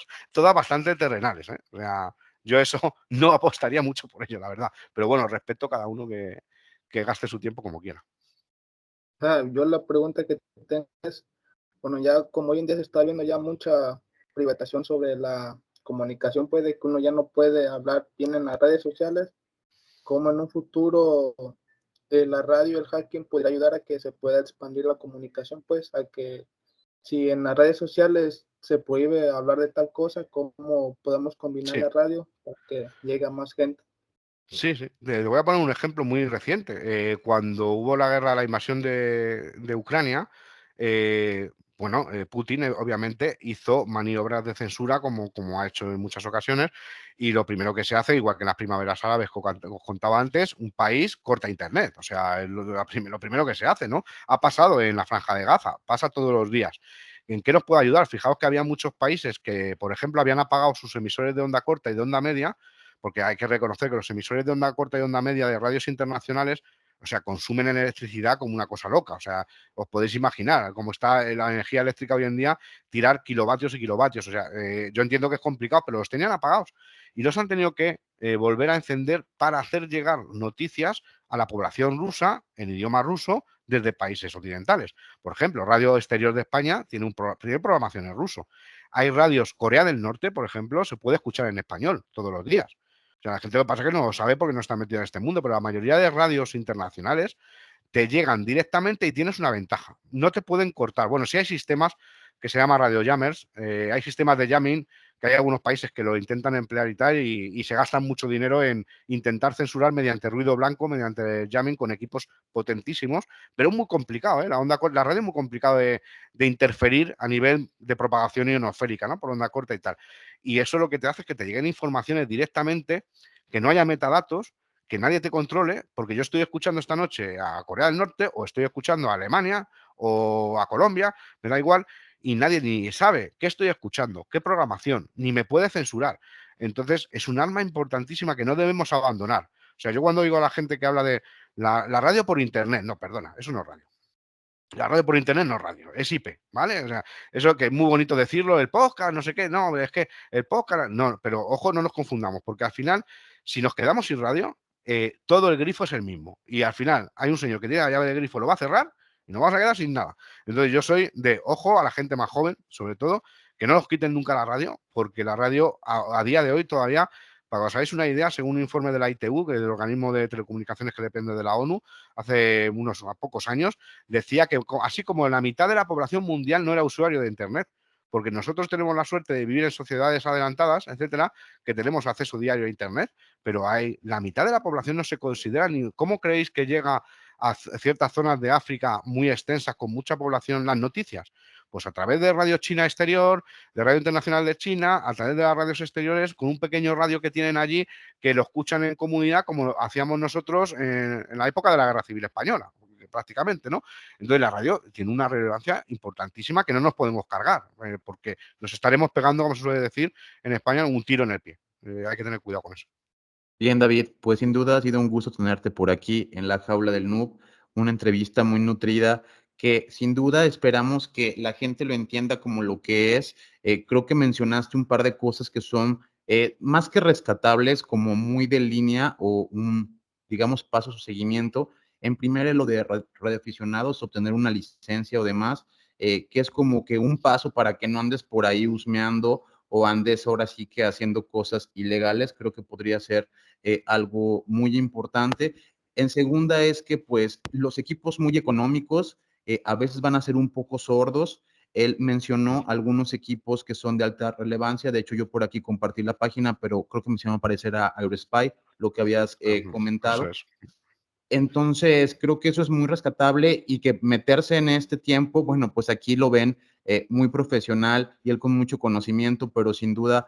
bastante terrenales, ¿eh? O sea, yo eso no apostaría mucho por ello, la verdad. Pero bueno, respeto a cada uno que gaste su tiempo como quiera. Yo la pregunta que tengo es, bueno, ya como hoy en día se está viendo ya mucha privatización sobre la comunicación, puede que uno ya no puede hablar bien en las redes sociales, como en un futuro la radio, el hacking podría ayudar a que se pueda expandir la comunicación, pues a que si en las redes sociales se prohíbe hablar de tal cosa, ¿cómo podemos combinar Sí. la radio para que llegue a más gente? Sí, sí. Le voy a poner un ejemplo muy reciente. Cuando hubo la guerra, la invasión de Ucrania, bueno, Putin obviamente hizo maniobras de censura como ha hecho en muchas ocasiones, y lo primero que se hace, igual que en las primaveras árabes que os contaba antes, un país corta internet. O sea, es lo primero que se hace, ¿no? Ha pasado en la Franja de Gaza, pasa todos los días. ¿En qué nos puede ayudar? Fijaos que había muchos países que, por ejemplo, habían apagado sus emisores de onda corta y de onda media, porque hay que reconocer que los emisores de onda corta y onda media de radios internacionales, o sea, consumen electricidad como una cosa loca. O sea, os podéis imaginar cómo está la energía eléctrica hoy en día, tirar kilovatios y kilovatios. O sea, yo entiendo que es complicado, pero los tenían apagados y los han tenido que volver a encender para hacer llegar noticias a la población rusa en idioma ruso desde países occidentales. Por ejemplo, Radio Exterior de España tiene programación en ruso. Hay radios Corea del Norte, por ejemplo, se puede escuchar en español todos los días. O sea, la gente lo que pasa es que no lo sabe porque no está metida en este mundo, pero la mayoría de radios internacionales te llegan directamente y tienes una ventaja. No te pueden cortar. Bueno, sí hay sistemas que se llaman radio jammers, hay sistemas de jamming que hay algunos países que lo intentan emplear y tal, y se gastan mucho dinero en intentar censurar mediante ruido blanco, mediante jamming con equipos potentísimos, pero es muy complicado, ¿eh? La radio es muy complicado de interferir a nivel de propagación ionosférica, ¿no? Por onda corta y tal. Y eso lo que te hace es que te lleguen informaciones directamente, que no haya metadatos, que nadie te controle, porque yo estoy escuchando esta noche a Corea del Norte o estoy escuchando a Alemania o a Colombia, me da igual, y nadie ni sabe qué estoy escuchando, qué programación, ni me puede censurar. Entonces, es un arma importantísima que no debemos abandonar. O sea, yo cuando oigo a la gente que habla de la radio por internet, no, perdona, eso no es radio. La radio por internet no es radio, es IP, ¿vale? O sea, eso que es muy bonito decirlo, el podcast, no sé qué, no, es que el podcast, no, pero ojo, no nos confundamos, porque al final, si nos quedamos sin radio, todo el grifo es el mismo. Y al final hay un señor que tiene la llave de grifo, lo va a cerrar y nos vamos a quedar sin nada. Entonces yo soy de ojo a la gente más joven, sobre todo, que no nos quiten nunca la radio, porque la radio a día de hoy todavía, para que os hagáis una idea, según un informe de la ITU, que es el organismo de telecomunicaciones que depende de la ONU, hace unos pocos años, decía que así como la mitad de la población mundial no era usuario de Internet, porque nosotros tenemos la suerte de vivir en sociedades adelantadas, etcétera, que tenemos acceso diario a Internet, pero la mitad de la población no se considera ni. ¿Cómo creéis que llega a ciertas zonas de África muy extensas con mucha población las noticias? Pues a través de Radio China Exterior, de Radio Internacional de China, a través de las radios exteriores, con un pequeño radio que tienen allí, que lo escuchan en comunidad como hacíamos nosotros en la época de la Guerra Civil Española, prácticamente, ¿no? Entonces la radio tiene una relevancia importantísima que no nos podemos cargar, porque nos estaremos pegando, como se suele decir en España, un tiro en el pie. Hay que tener cuidado con eso. Bien, David, pues sin duda ha sido un gusto tenerte por aquí en la jaula del Noob, una entrevista muy nutrida que sin duda esperamos que la gente lo entienda como lo que es. Creo que mencionaste un par de cosas que son más que rescatables, como muy de línea o un, digamos, paso o seguimiento. En primera, lo de radioaficionados, obtener una licencia o demás, que es como que un paso para que no andes por ahí husmeando o andes ahora sí que haciendo cosas ilegales. Creo que podría ser algo muy importante. En segunda es que pues los equipos muy económicos a veces van a ser un poco sordos. Él mencionó algunos equipos que son de alta relevancia. De hecho, yo por aquí compartí la página, pero creo que me hicieron aparecer a Aerospy, lo que habías comentado. Eso es. Entonces, creo que eso es muy rescatable y que meterse en este tiempo, bueno, pues aquí lo ven muy profesional y él con mucho conocimiento, pero sin duda,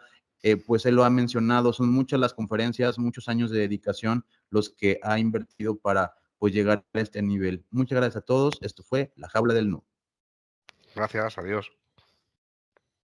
pues él lo ha mencionado, son muchas las conferencias, muchos años de dedicación los que ha invertido para pues llegar a este nivel. Muchas gracias a todos. Esto fue La Jaula del No. Gracias, adiós.